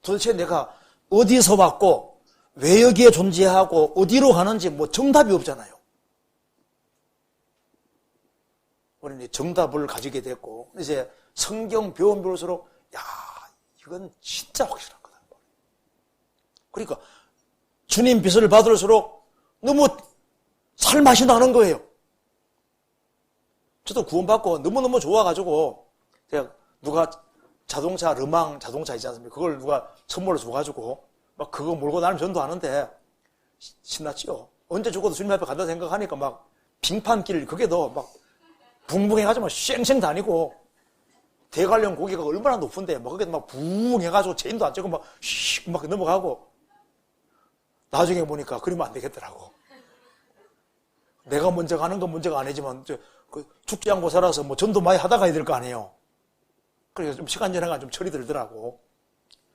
도대체 내가 어디서 왔고 왜 여기에 존재하고 어디로 가는지 뭐 정답이 없잖아요. 우리는 정답을 가지게 됐고 이제 성경 배우면 배울수록 야 이건 진짜 확실한 거다. 그러니까 주님 빛을 받을수록 너무 살맛이 나는 거예요. 저도 구원받고 너무너무 좋아가지고 제가 누가 자동차 르망 자동차 있지 않습니까? 그걸 누가 선물로 줘가지고 막 그거 몰고 나는 전도하는데 신났지요. 언제 죽어도 주님 앞에 간다 생각하니까 막 빙판길 그게 더 막 붕붕 해가지고 막 쌩쌩 다니고 대관령 고기가 얼마나 높은데 막 그게 막 붕 해가지고 체인도 안 째고 막 슉 막 넘어가고 나중에 보니까 그러면 안 되겠더라고. 내가 먼저 가는 건 문제가 아니지만 죽지 않고 살아서 뭐 전도 많이 하다 가야 될 거 아니에요. 그래서 좀 시간 지나가 좀 철이 들더라고.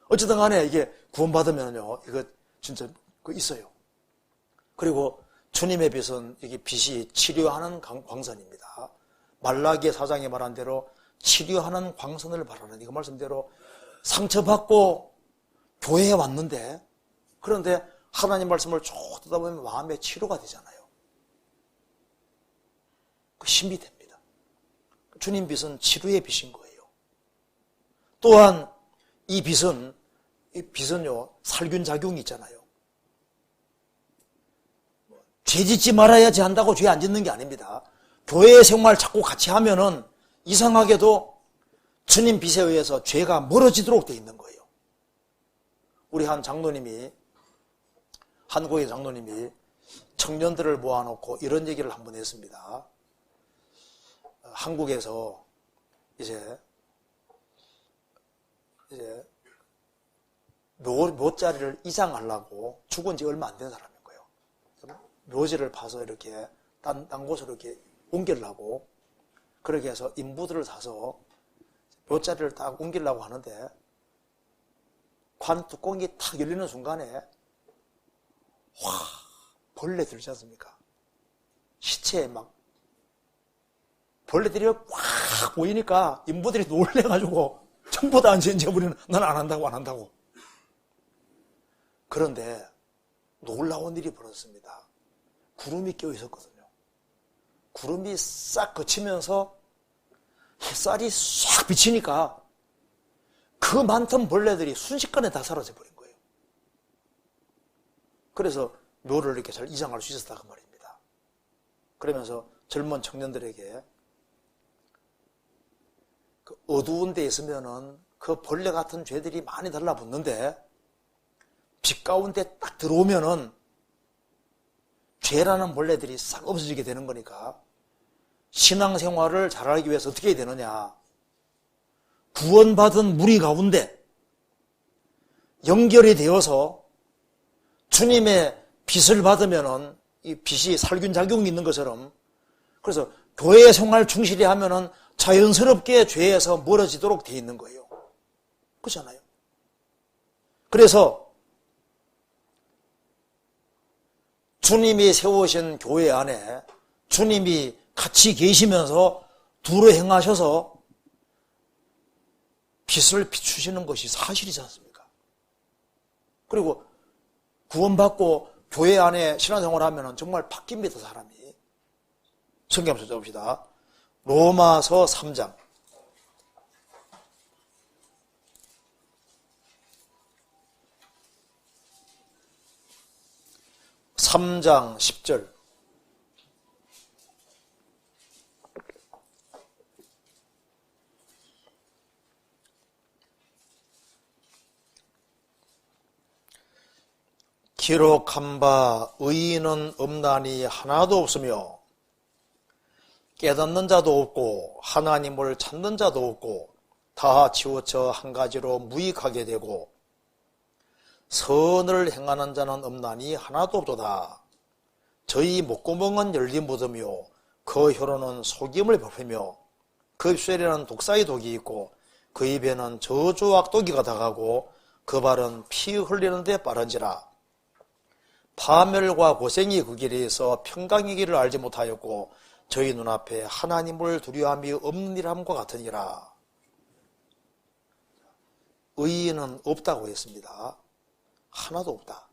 어쨌든 간에 이게 구원받으면요 이거 진짜 있어요. 그리고 주님의 빛은 이게 빛이 치료하는 광선입니다. 말라기의 4장에 말한 대로 치료하는 광선을 바라는 이거 말씀대로 상처받고 교회에 왔는데 그런데 하나님 말씀을 쭉 듣다 보면 마음의 치료가 되잖아요. 그 힘이 됩니다. 주님 빛은 치료의 빛인 거예요. 또한 이 빛은요 살균 작용이 있잖아요. 죄 짓지 말아야지 한다고 죄 안 짓는 게 아닙니다. 교회 생활 자꾸 같이 하면은 이상하게도 주님 빛에 의해서 죄가 멀어지도록 돼 있는 거예요. 우리 한 장로님이 한국의 장로님이 청년들을 모아놓고 이런 얘기를 한번 했습니다. 한국에서 이제 묘자리를 이장하려고 죽은 지 얼마 안 된 사람인 거예요. 묘지를 파서 이렇게 딴 곳으로 이렇게 옮기려고, 그렇게 해서 인부들을 사서 묘자리를 딱 옮기려고 하는데, 관 뚜껑이 탁 열리는 순간에, 와, 벌레 들지 않습니까? 시체에 막, 벌레들이 꽉 보이니까 인부들이 놀래가지고, 전부 다 앉아버리는, 난 안 한다고, 안 한다고. 그런데, 놀라운 일이 벌어졌습니다. 구름이 껴 있었거든요. 구름이 싹 거치면서 햇살이 싹 비치니까 그 많던 벌레들이 순식간에 다 사라져 버린 거예요. 그래서 묘를 이렇게 잘 이장할 수 있었다 그 말입니다. 그러면서 젊은 청년들에게 그 어두운 데 있으면은 그 벌레 같은 죄들이 많이 달라붙는데 빛 가운데 딱 들어오면은 죄라는 벌레들이 싹 없어지게 되는 거니까 신앙생활을 잘하기 위해서 어떻게 해야 되느냐. 구원받은 무리 가운데 연결이 되어서 주님의 빛을 받으면은 이 빛이 살균작용이 있는 것처럼, 그래서 교회 생활 충실히 하면은 자연스럽게 죄에서 멀어지도록 돼 있는 거예요. 그렇잖아요. 그래서 주님이 세우신 교회 안에 주님이 같이 계시면서 두루 행하셔서 빛을 비추시는 것이 사실이지 않습니까? 그리고 구원받고 교회 안에 신앙생활을 하면 정말 바뀝니다, 사람이. 성경 한번 찾아봅시다. 로마서 3장. 3장 10절. 기록한 바 의인은 없나니 하나도 없으며 깨닫는 자도 없고 하나님을 찾는 자도 없고 다 치우쳐 한 가지로 무익하게 되고 선을 행하는 자는 없나니 하나도 없도다. 저희 목구멍은 열린 무덤이요 그 혀로는 속임을 버프며 그 입술에는 독사의 독이 있고 그 입에는 저주와 악독이가 다가고 그 발은 피 흘리는 데 빠른지라. 파멸과 고생이 그 길에 있어 평강의 길을 알지 못하였고 저희 눈앞에 하나님을 두려움이 없는 일함과 같으니라. 의인은 없다고 했습니다. 하나도 없다.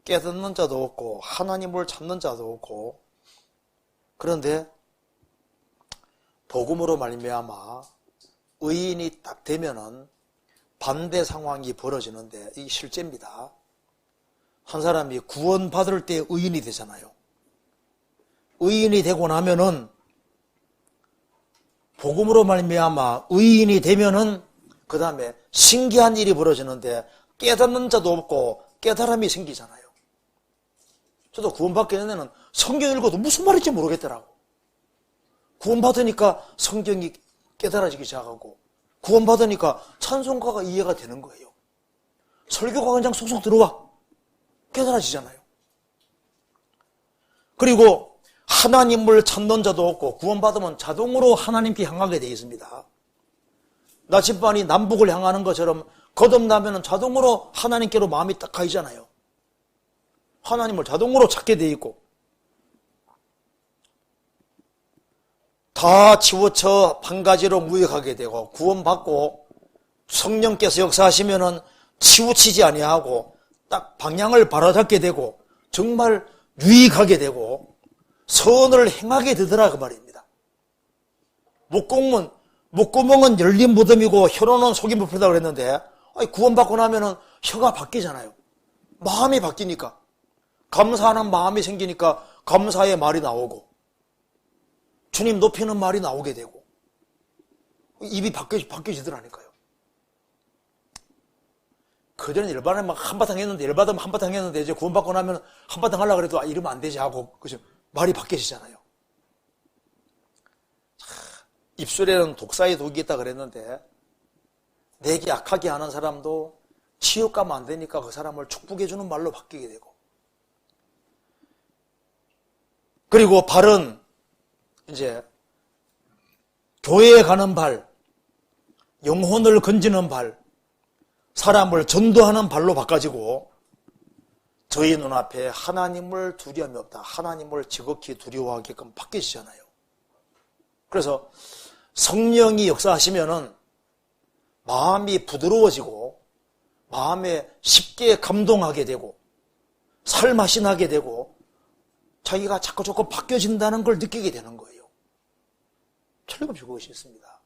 깨닫는 자도 없고 하나님을 찾는 자도 없고. 그런데 복음으로 말미암아 의인이 딱 되면은 반대 상황이 벌어지는데 이게 실제입니다. 한 사람이 구원받을 때 의인이 되잖아요. 의인이 되고 나면은 복음으로 말미암아 의인이 되면은 그 다음에 신기한 일이 벌어지는데 깨닫는 자도 없고 깨달음이 생기잖아요. 저도 구원받기 전에는 성경 읽어도 무슨 말인지 모르겠더라고. 구원받으니까 성경이 깨달아지기 시작하고 구원받으니까 찬송가가 이해가 되는 거예요. 설교가 그냥 속속 들어와. 깨달아지잖아요. 그리고 하나님을 찾는 자도 없고 구원받으면 자동으로 하나님께 향하게 되어 있습니다. 나침반이 남북을 향하는 것처럼 거듭나면 자동으로 하나님께로 마음이 딱 가이잖아요. 하나님을 자동으로 찾게 되어 있고 다 치우쳐 한 가지로 무익하게 되고 구원받고 성령께서 역사하시면은 치우치지 아니하고 딱 방향을 바로잡게 되고 정말 유익하게 되고 선을 행하게 되더라 그 말입니다. 목구멍은 열린 무덤이고 혀로는 속임 부풀다 그랬는데 구원받고 나면은 혀가 바뀌잖아요. 마음이 바뀌니까 감사하는 마음이 생기니까 감사의 말이 나오고 주님 높이는 말이 나오게 되고 입이 바뀌어지더라니까요. 그전에 열반을 막 한바탕 했는데 열받으면 한바탕 했는데 이제 구원받고 나면 한바탕 하려고 그래도 이러면 안 되지 하고 그죠? 말이 바뀌어지잖아요. 입술에는 독사의 독이 있다 그랬는데 내게 악하게 하는 사람도 치유가면 안 되니까 그 사람을 축복해 주는 말로 바뀌게 되고 그리고 발은 이제 교회에 가는 발, 영혼을 건지는 발, 사람을 전도하는 발로 바꿔지고 저희 눈앞에 하나님을 두려움이 없다. 하나님을 지극히 두려워하게끔 바뀌시잖아요. 그래서 성령이 역사하시면은 마음이 부드러워지고 마음에 쉽게 감동하게 되고 살맛이 나게 되고 자기가 자꾸 바뀌어진다는 걸 느끼게 되는 거예요. 틀림없이 그것이 있습니다.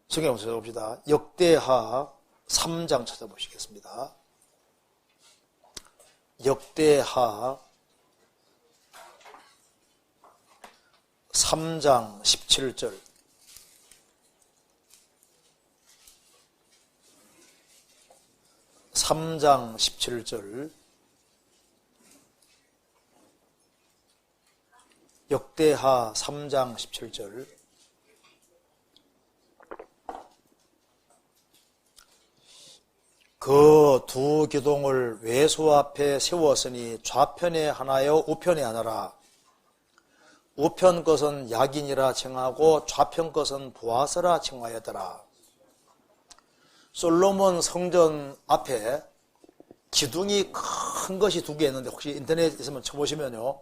성경 찾아봅시다. 역대하 3장 찾아보시겠습니다. 역대하 3장 17절. 역대하 3장 17절. 그 두 기둥을 외소 앞에 세웠으니 좌편에 하나요 우편에 하나라. 우편 것은 야긴이라 칭하고 좌편 것은 보아스라 칭하였더라. 솔로몬 성전 앞에 기둥이 큰 것이 두 개 있는데 혹시 인터넷에 있으면 쳐보시면요.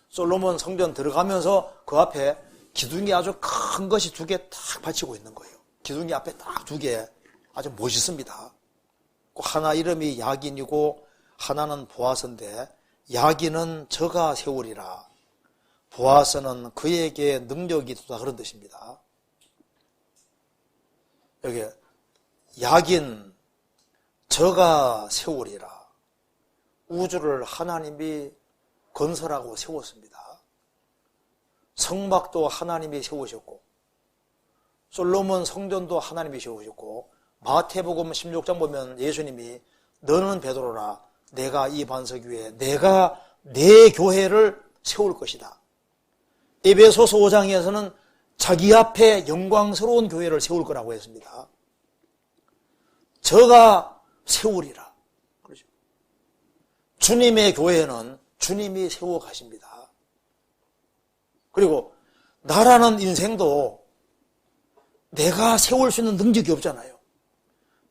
솔로몬 성전 들어가면서 그 앞에 기둥이 아주 큰 것이 두 개 딱 받치고 있는 거예요. 기둥이 앞에 딱 두 개 아주 멋있습니다. 하나 이름이 야긴이고 하나는 보아스인데 야긴은 저가 세우리라. 보아스는 그에게 능력이 있다 그런 뜻입니다. 여기 야긴 저가 세우리라. 우주를 하나님이 건설하고 세웠습니다. 성막도 하나님이 세우셨고 솔로몬 성전도 하나님이 세우셨고 마태복음 16장 보면 예수님이 너는 베드로라 내가 이 반석 위에 내가 내 교회를 세울 것이다. 에베소서 5장에서는 자기 앞에 영광스러운 교회를 세울 거라고 했습니다. 저가 세우리라. 그렇죠. 주님의 교회는 주님이 세워 가십니다. 그리고 나라는 인생도 내가 세울 수 있는 능력이 없잖아요.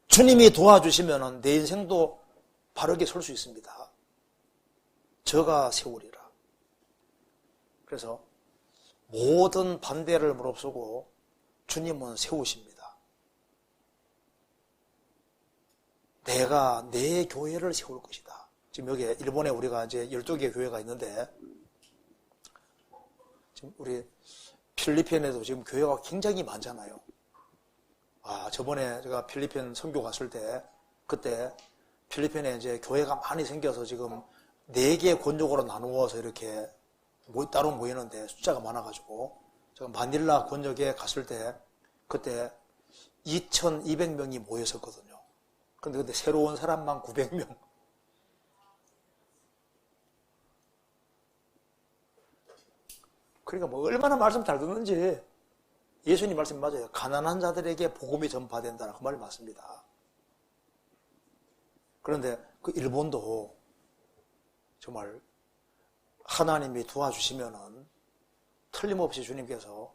주님이 도와주시면 내 인생도 바르게 설 수 있습니다. 저가 세우리라. 그래서 모든 반대를 무릅쓰고 주님은 세우십니다. 내가 내 교회를 세울 것이다. 지금 여기 일본에 우리가 이제 12개 교회가 있는데 지금 우리 필리핀에도 지금 교회가 굉장히 많잖아요. 저번에 제가 필리핀 선교 갔을 때 그때 필리핀에 이제 교회가 많이 생겨서 지금 4개 권역으로 나누어서 이렇게 따로 모이는데 숫자가 많아가지고 제가 마닐라 권역에 갔을 때 그때 2,200명이 모였었거든요. 근데 새로 온 사람만 900명. 그러니까 뭐 얼마나 말씀 잘 듣는지. 예수님 말씀 맞아요. 가난한 자들에게 복음이 전파된다는 그 말이 맞습니다. 그런데 그 일본도 정말 하나님이 도와주시면은 틀림없이 주님께서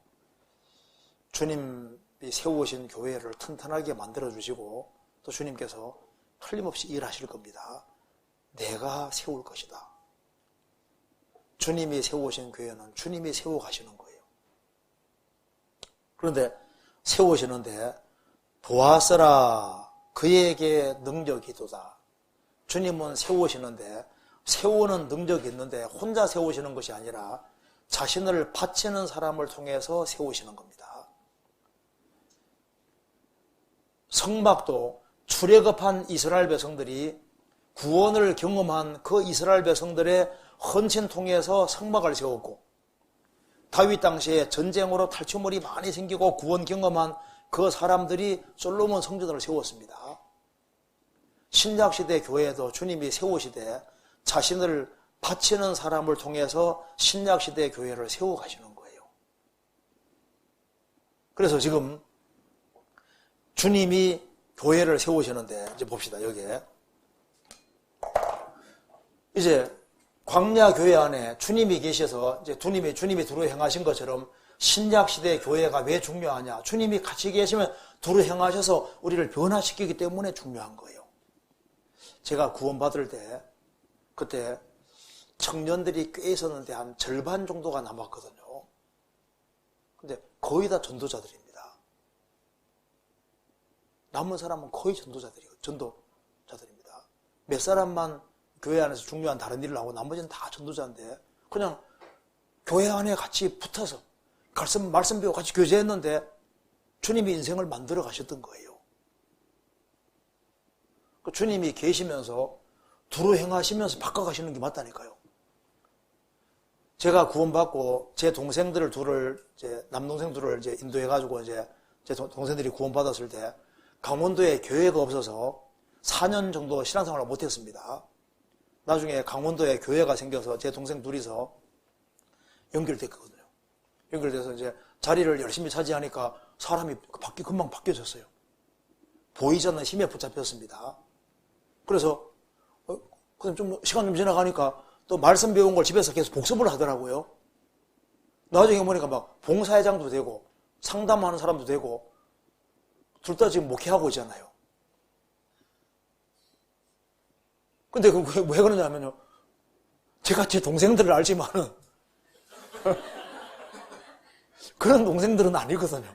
주님이 세우신 교회를 튼튼하게 만들어주시고 또 주님께서 틀림없이 일하실 겁니다. 내가 세울 것이다. 주님이 세우신 교회는 주님이 세워가시는 거예요. 그런데 세우시는데 보아스라 그에게 능력이 있도다. 주님은 세우시는데 세우는 능력이 있는데 혼자 세우시는 것이 아니라 자신을 바치는 사람을 통해서 세우시는 겁니다. 성막도 출애굽한 이스라엘 백성들이 구원을 경험한 그 이스라엘 백성들의 헌신 통해서 성막을 세웠고 다윗 당시에 전쟁으로 탈취물이 많이 생기고 구원 경험한 그 사람들이 솔로몬 성전을 세웠습니다. 신약시대 교회도 주님이 세우시되 자신을 바치는 사람을 통해서 신약시대 교회를 세워가시는 거예요. 그래서 지금 주님이 교회를 세우시는데 이제 봅시다. 여기에 이제 광야 교회 안에 주님이 계셔서 이제 주님이 두루 행하신 것처럼 신약 시대 교회가 왜 중요하냐? 주님이 같이 계시면 두루 행하셔서 우리를 변화시키기 때문에 중요한 거예요. 제가 구원받을 때 그때 청년들이 꽤 있었는데 한 절반 정도가 남았거든요. 근데 거의 다 전도자들입니다. 남은 사람은 거의 전도자들입니다. 몇 사람만 교회 안에서 중요한 다른 일을 하고 나머지는 다 전도자인데 그냥 교회 안에 같이 붙어서 말씀 배우고 같이 교제했는데 주님이 인생을 만들어 가셨던 거예요. 주님이 계시면서 두루 행하시면서 바꿔가시는 게 맞다니까요. 제가 구원받고 제 동생들을 남동생 둘을 이제 인도해가지고 이제 제 동생들이 구원받았을 때 강원도에 교회가 없어서 4년 정도 신앙생활을 못했습니다. 나중에 강원도에 교회가 생겨서 제 동생 둘이서 연결됐거든요. 연결돼서 이제 자리를 열심히 차지하니까 사람이 금방 바뀌어졌어요. 보이지 않는 힘에 붙잡혔습니다. 그래서 그냥 시간 좀 지나가니까 또 말씀 배운 걸 집에서 계속 복습을 하더라고요. 나중에 보니까 막 봉사회장도 되고 상담하는 사람도 되고 둘 다 지금 목회하고 있잖아요. 근데 왜 그러냐면요. 제가 제 동생들을 알지만은 그런 동생들은 아니거든요.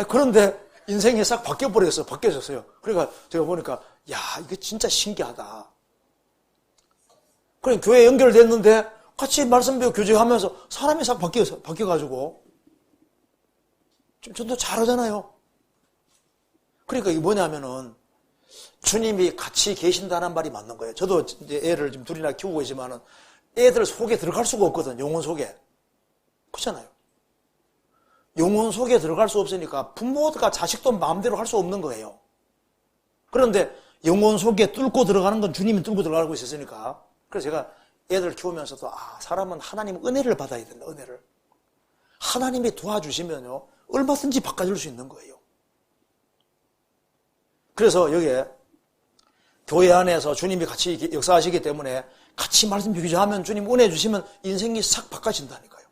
그런데 인생이 싹 바뀌어졌어요. 그러니까 제가 보니까 야, 이게 진짜 신기하다. 그래 교회에 연결됐는데 같이 말씀 배우고 교제하면서 사람이 싹 바뀌어가지고 좀 전도 잘하잖아요. 그러니까 이게 뭐냐면은 주님이 같이 계신다는 말이 맞는 거예요. 저도 이제 애를 지금 둘이나 키우고 있지만은 애들 속에 들어갈 수가 없거든. 영혼 속에. 그렇잖아요. 영혼 속에 들어갈 수 없으니까 부모가 자식도 마음대로 할 수 없는 거예요. 그런데 영혼 속에 뚫고 들어가는 건 주님이 뚫고 들어가고 있었으니까. 그래서 제가 애들 키우면서도 사람은 하나님 은혜를 받아야 된다. 은혜를. 하나님이 도와주시면요. 얼마든지 바꿔줄 수 있는 거예요. 그래서 여기에 교회 안에서 주님이 같이 역사하시기 때문에 같이 말씀 교제하면 주님 은혜 주시면 인생이 싹 바꿔진다니까요.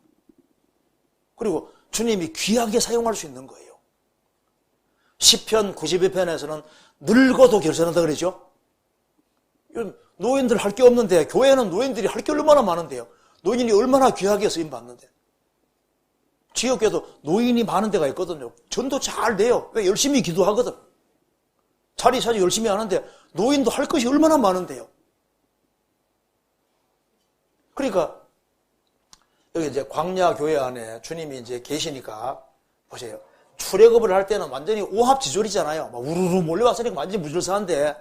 그리고 주님이 귀하게 사용할 수 있는 거예요. 시편 92편에서는 늙어도 결선한다 그러죠. 노인들 할 게 없는데 교회는 노인들이 할 게 얼마나 많은데요. 노인이 얼마나 귀하게 쓰임받는데. 지역에도 노인이 많은 데가 있거든요. 전도 잘 돼요. 왜? 열심히 기도하거든. 자리 열심히 하는데 노인도 할 것이 얼마나 많은데요. 그러니까 여기 이제 광야 교회 안에 주님이 이제 계시니까 보세요. 출애굽을 할 때는 완전히 오합지졸이잖아요. 막 우르르 몰려왔으니까 완전히 무질서한데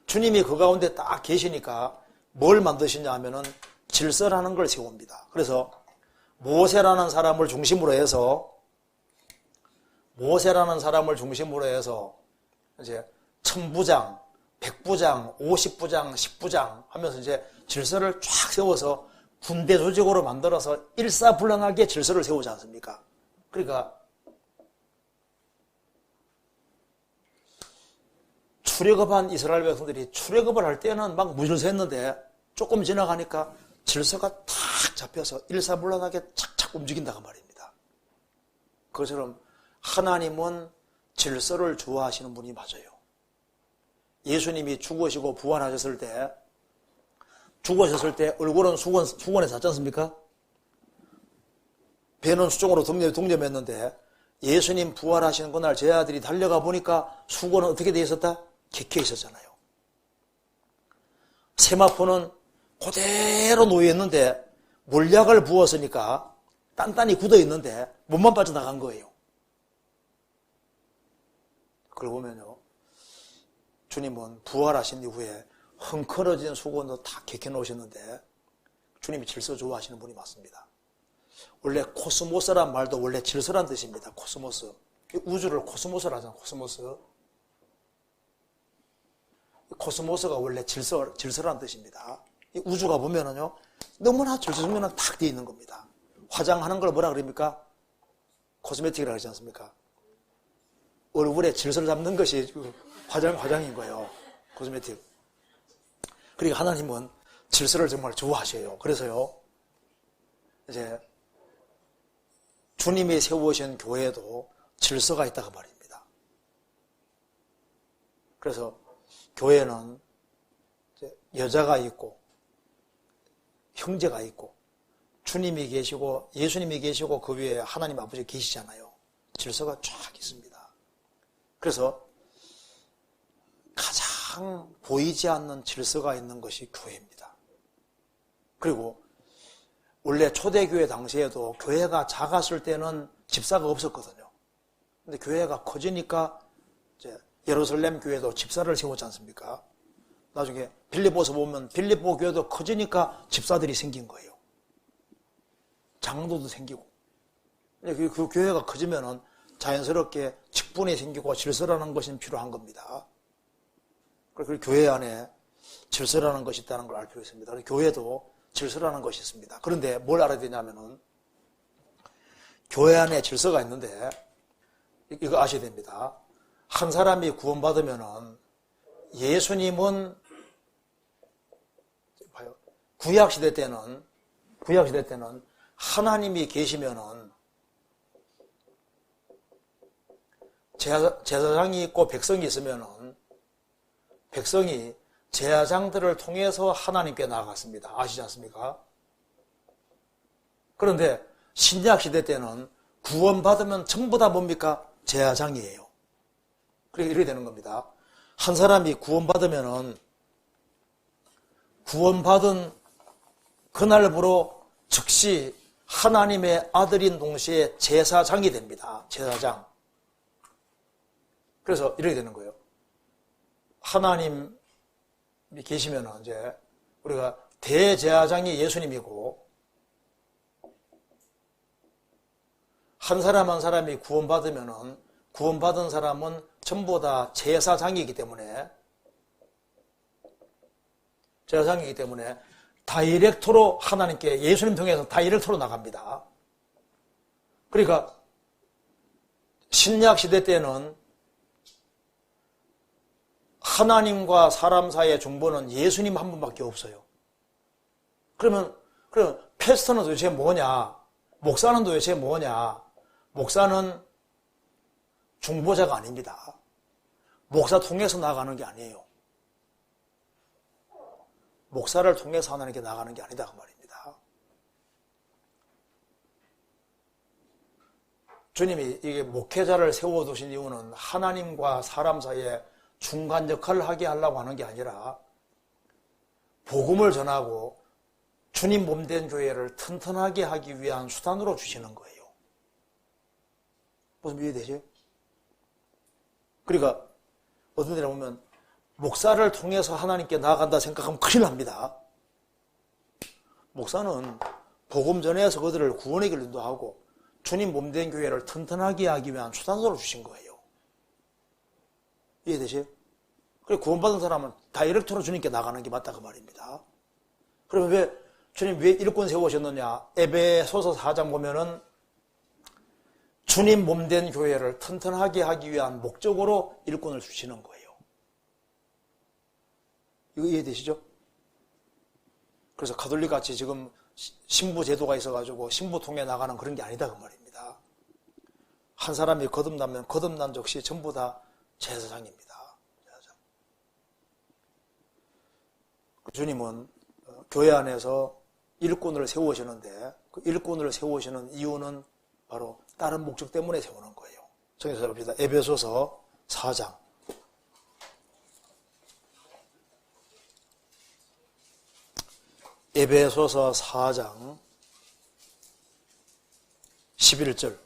주님이 그 가운데 딱 계시니까 뭘 만드시냐 하면은 질서라는 걸 세웁니다. 그래서 모세라는 사람을 중심으로 해서 이제 1000부장, 100부장, 50부장, 10부장 하면서 이제 질서를 쫙 세워서 군대 조직으로 만들어서 일사불란하게 질서를 세우지 않습니까? 그러니까 출애굽한 이스라엘 백성들이 출애굽을 할 때는 막 무질서했는데 조금 지나가니까 질서가 탁 잡혀서 일사불란하게 착착 움직인다고 말입니다. 그것처럼 하나님은 질서를 좋아하시는 분이 맞아요. 예수님이 죽으시고 부활하셨을 때 얼굴은 수건에 닿지 않습니까? 배는 수종으로 동점했는데 예수님 부활하시는 그날 제 아들이 달려가 보니까 수건은 어떻게 되어 있었다? 객혀 있었잖아요. 세마포는 그대로 놓여있는데 몰약을 부었으니까 단단히 굳어있는데 몸만 빠져나간 거예요. 그걸 보면요. 주님은 부활하신 이후에 헝클어진 수건도 다 객혀 놓으셨는데 주님이 질서 좋아하시는 분이 맞습니다. 원래 코스모스란 말도 원래 질서란 뜻입니다. 코스모스. 우주를 코스모스라 하잖아요. 코스모스가 원래 질서란 뜻입니다. 이 우주가 보면은요, 너무나 질서정연하게 탁 되어 있는 겁니다. 화장하는 걸 뭐라 그럽니까? 코스메틱이라고 하지 않습니까? 얼굴에 질서를 잡는 것이 화장인 거예요. 코스메틱. 그러니까 하나님은 질서를 정말 좋아하셔요. 그래서요, 이제 주님이 세우신 교회에도 질서가 있다고 말입니다. 그래서 교회는 이제 여자가 있고 형제가 있고 주님이 계시고 예수님이 계시고 그 위에 하나님 아버지 계시잖아요. 질서가 쫙 있습니다. 그래서 가장 보이지 않는 질서가 있는 것이 교회입니다. 그리고 원래 초대교회 당시에도 교회가 작았을 때는 집사가 없었거든요. 근데 교회가 커지니까 이제 예루살렘 교회도 집사를 세웠지 않습니까? 나중에 빌립보서 보면 빌립보 교회도 커지니까 집사들이 생긴 거예요. 장로도 생기고. 그 교회가 커지면은 자연스럽게 직분이 생기고 질서라는 것이 필요한 겁니다. 그리고 교회 안에 질서라는 것이 있다는 걸 알 필요가 있습니다. 교회도 질서라는 것이 있습니다. 그런데 뭘 알아야 되냐면은 교회 안에 질서가 있는데 이거 아셔야 됩니다. 한 사람이 구원받으면은 예수님은 구약시대 때는 하나님이 계시면은 제사장이 있고 백성이 있으면은 백성이 제사장들을 통해서 하나님께 나아갔습니다. 아시지 않습니까? 그런데 신약시대 때는 구원받으면 전부 다 뭡니까? 제사장이에요. 그러니까 이렇게 되는 겁니다. 한 사람이 구원받으면은 구원받은 그날부로 즉시 하나님의 아들인 동시에 제사장이 됩니다. 제사장. 그래서 이렇게 되는 거예요. 하나님이 계시면은 이제 우리가 대제사장이 예수님이고 한 사람 한 사람이 구원받으면은 구원받은 사람은 전부 다 제사장이기 때문에 다이렉트로 하나님께 예수님 통해서 다이렉트로 나갑니다. 그러니까 신약 시대 때는 하나님과 사람 사이의 중보는 예수님 한 분밖에 없어요. 그럼 패스터는 도대체 뭐냐? 목사는 도대체 뭐냐? 목사는 중보자가 아닙니다. 목사 통해서 나가는 게 아니에요. 목사를 통해서 하나님께 나가는 게 아니다 그 말입니다. 주님이 이게 목회자를 세워두신 이유는 하나님과 사람 사이에 중간 역할을 하게 하려고 하는 게 아니라 복음을 전하고 주님 몸된 교회를 튼튼하게 하기 위한 수단으로 주시는 거예요. 무슨 이해되죠? 그러니까 어떤 데나 보면 목사를 통해서 하나님께 나아간다 생각하면 큰일 납니다. 목사는 복음 전해서 그들을 구원의 길로 인도하고 주님 몸된 교회를 튼튼하게 하기 위한 수단으로 주신 거예요. 이해되세요? 그리고 구원받은 사람은 다이렉트로 주님께 나가는 게 맞다 그 말입니다. 그러면 주님 왜 일꾼 세우셨느냐? 에베소서 4장 보면은 주님 몸된 교회를 튼튼하게 하기 위한 목적으로 일꾼을 주시는 거예요. 이거 이해되시죠? 그래서 가톨릭 같이 지금 신부 제도가 있어가지고 신부 통해 나가는 그런 게 아니다 그 말입니다. 한 사람이 거듭나면 거듭난 즉시 전부 다 제사장입니다. 제사장. 주님은 교회 안에서 일꾼을 세우시는데 그 일꾼을 세우시는 이유는 바로 다른 목적 때문에 세우는 거예요. 정해서 봅시다. 에베소서 4장. 에베소서 4장 11절.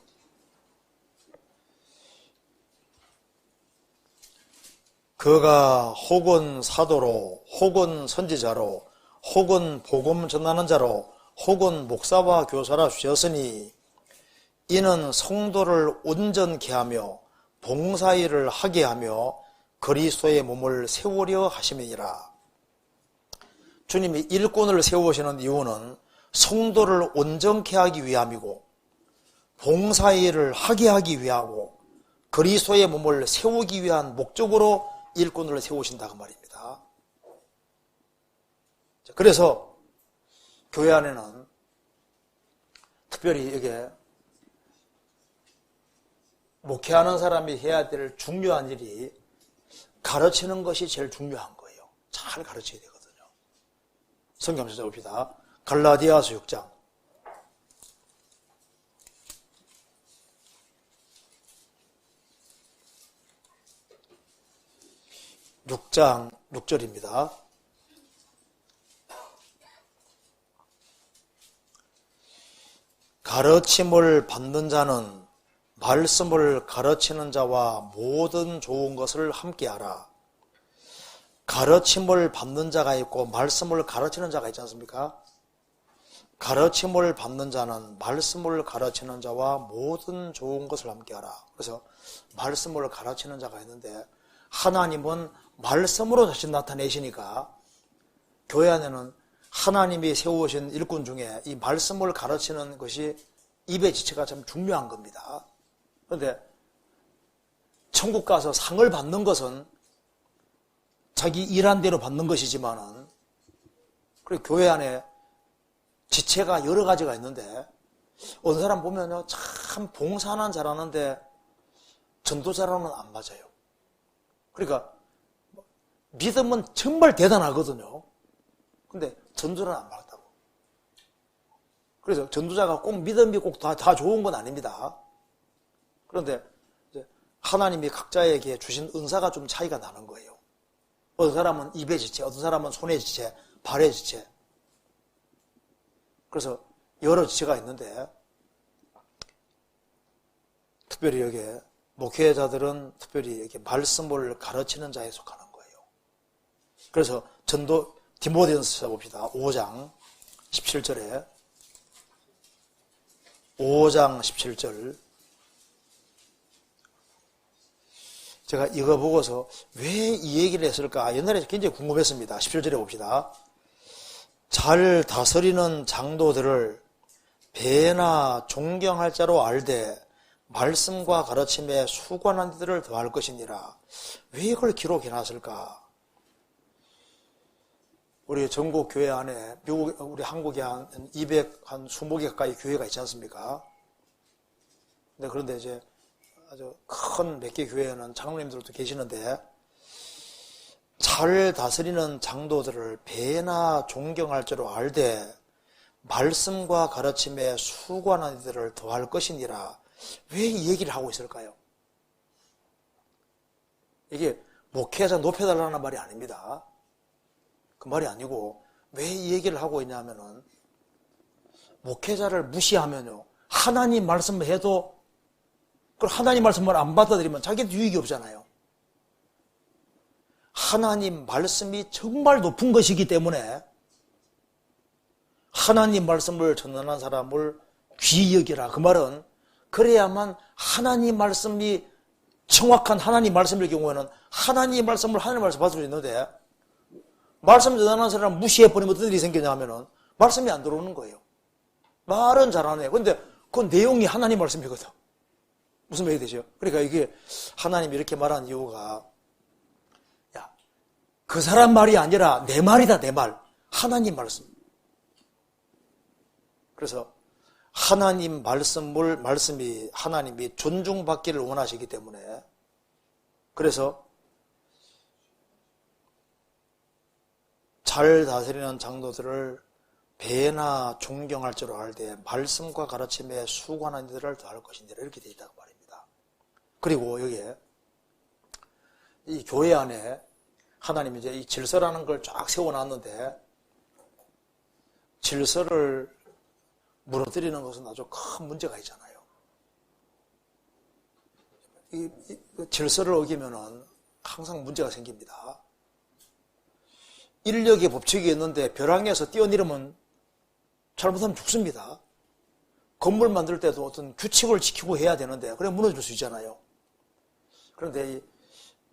그가 혹은 사도로 혹은 선지자로 혹은 복음 전하는 자로 혹은 목사와 교사라 주셨으니 이는 성도를 온전케 하며 봉사일을 하게 하며 그리스도의 몸을 세우려 하심이니라. 주님이 일꾼을 세우시는 이유는 성도를 온전케 하기 위함이고 봉사일을 하게 하기 위하고 그리스도의 몸을 세우기 위한 목적으로 일꾼을 세우신다 그 말입니다. 그래서 교회 안에는 특별히 이게 목회하는 사람이 해야 될 중요한 일이 가르치는 것이 제일 중요한 거예요. 잘 가르쳐야 되거든요. 성경 한번 찾아봅시다. 갈라디아서 6장. 6장 6절입니다. 가르침을 받는 자는 말씀을 가르치는 자와 모든 좋은 것을 함께하라. 가르침을 받는 자가 있고 말씀을 가르치는 자가 있지 않습니까? 가르침을 받는 자는 말씀을 가르치는 자와 모든 좋은 것을 함께하라. 그래서 말씀을 가르치는 자가 있는데 하나님은 말씀으로 자신 나타내시니까 교회 안에는 하나님이 세우신 일꾼 중에 이 말씀을 가르치는 것이 입의 지체가 참 중요한 겁니다. 그런데 천국 가서 상을 받는 것은 자기 일한 대로 받는 것이지만은 그리고 교회 안에 지체가 여러 가지가 있는데 어떤 사람 보면요 참 봉사는 잘하는데 전도자로는 안 맞아요. 그러니까 믿음은 정말 대단하거든요. 근데 전도는 안 받았다고. 그래서 전도자가 꼭 믿음이 꼭 다 좋은 건 아닙니다. 그런데 이제 하나님이 각자에게 주신 은사가 좀 차이가 나는 거예요. 어떤 사람은 입의 지체, 어떤 사람은 손의 지체, 발의 지체. 그래서 여러 지체가 있는데 특별히 여기에 목회자들은 특별히 이렇게 말씀을 가르치는 자에 속하는 거예요. 그래서 전도 디모데전서 봅시다. 5장 17절에 5장 17절 제가 이거 보고서 왜 이 얘기를 했을까 옛날에 굉장히 궁금했습니다. 17절에 봅시다. 잘 다스리는 장도들을 배나 존경할 자로 알되 말씀과 가르침에 수고하는 이들을 더할 것이니라. 왜 이걸 기록해놨을까? 우리 전국 교회 안에 미국, 우리 한국에 한 20개 가까이 교회가 있지 않습니까? 그런데 이제 아주 큰 몇 개 교회에는 장로님들도 계시는데 잘 다스리는 장도들을 배나 존경할 줄로 알되 말씀과 가르침에 수고하는 이들을 더할 것이니라. 왜 이 얘기를 하고 있을까요? 이게 목회자 높여달라는 말이 아닙니다. 그 말이 아니고 왜 이 얘기를 하고 있냐면은 목회자를 무시하면요 하나님 말씀을 해도 그걸 하나님 말씀을 안 받아들이면 자기도 유익이 없잖아요. 하나님 말씀이 정말 높은 것이기 때문에 하나님 말씀을 전하는 사람을 귀히 여기라. 그 말은 그래야만 하나님 말씀이 정확한 하나님 말씀일 경우에는 하나님 말씀을 하나님 말씀 받을 수 있는데 말씀 전하는 사람을 무시해버리면 어떤 일이 생기냐 하면은 말씀이 안 들어오는 거예요. 말은 잘하네. 근데 그 내용이 하나님 말씀이거든. 무슨 말이 되죠? 그러니까 이게 하나님이 이렇게 말한 이유가 야, 그 사람 말이 아니라 내 말이다, 내 말. 하나님 말씀. 그래서 하나님 말씀이 하나님이 존중받기를 원하시기 때문에 그래서 잘 다스리는 장로들을 배나 존경할 줄 알되 말씀과 가르침에 수고하는 이들을 더할 것이니라 이렇게 되어 있다고 말입니다. 그리고 여기에 이 교회 안에 하나님이 이제 이 질서라는 걸 쫙 세워놨는데 질서를 무너뜨리는 것은 아주 큰 문제가 있잖아요. 이 질서를 어기면은 항상 문제가 생깁니다. 인력의 법칙이 있는데 벼랑에서 뛰어내리면 잘못하면 죽습니다. 건물 만들 때도 어떤 규칙을 지키고 해야 되는데 그래 무너질 수 있잖아요. 그런데 이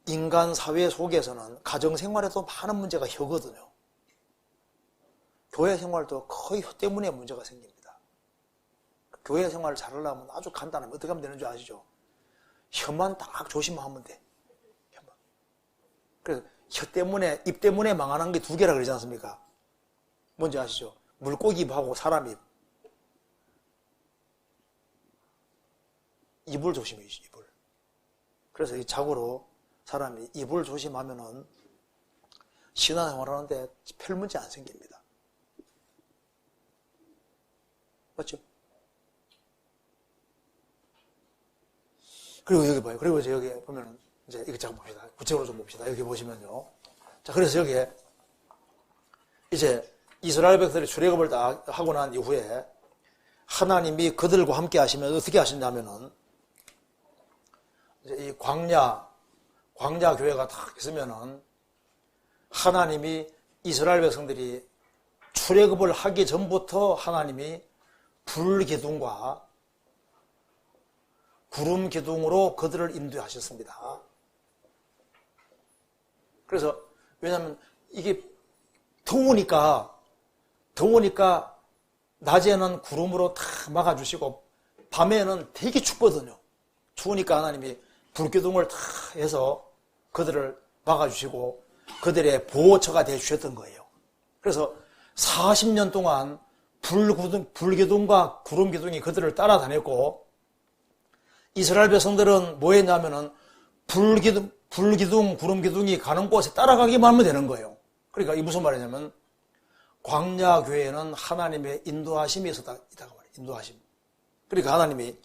인간 사회 속에서는 가정 생활에도 많은 문제가 혀거든요. 교회 생활도 거의 혀 때문에 문제가 생깁니다. 교회 생활을 잘하려면 아주 간단합니다. 어떻게 하면 되는 줄 아시죠? 혀만 딱 조심하면 돼. 혀만. 그래서 혀 때문에, 입 때문에 망하는 게 두 개라 그러지 않습니까? 뭔지 아시죠? 물고기하고 사람이 입을 조심해야지, 입을. 그래서 이 자고로 사람이 입을 조심하면은 신앙생활하는데 별 문제 안 생깁니다. 맞죠? 그리고 여기 봐요. 그리고 이제 여기 보면은 이제 이거 잠깐 봅시다. 구체적으로 좀 봅시다. 여기 보시면요. 자, 그래서 여기에 이제 이스라엘 백성들이 출애굽을 다 하고 난 이후에 하나님이 그들과 함께 하시면 어떻게 하시냐면은 이제 이 광야 교회가 딱 있으면은 하나님이 이스라엘 백성들이 출애굽을 하기 전부터 하나님이 불기둥과 구름 기둥으로 그들을 인도하셨습니다. 그래서 왜냐하면 이게 더우니까 낮에는 구름으로 다 막아주시고 밤에는 되게 춥거든요. 추우니까 하나님이 불기둥을 다 해서 그들을 막아주시고 그들의 보호처가 되어주셨던 거예요. 그래서 40년 동안 불기둥과 구름기둥이 그들을 따라다녔고 이스라엘 백성들은 뭐 했냐면은 불기둥, 구름기둥이 가는 곳에 따라가기만 하면 되는 거예요. 그러니까 이게 무슨 말이냐면 광야 교회에는 하나님의 인도하심이 있다고 말이에요. 인도하심. 그러니까 하나님이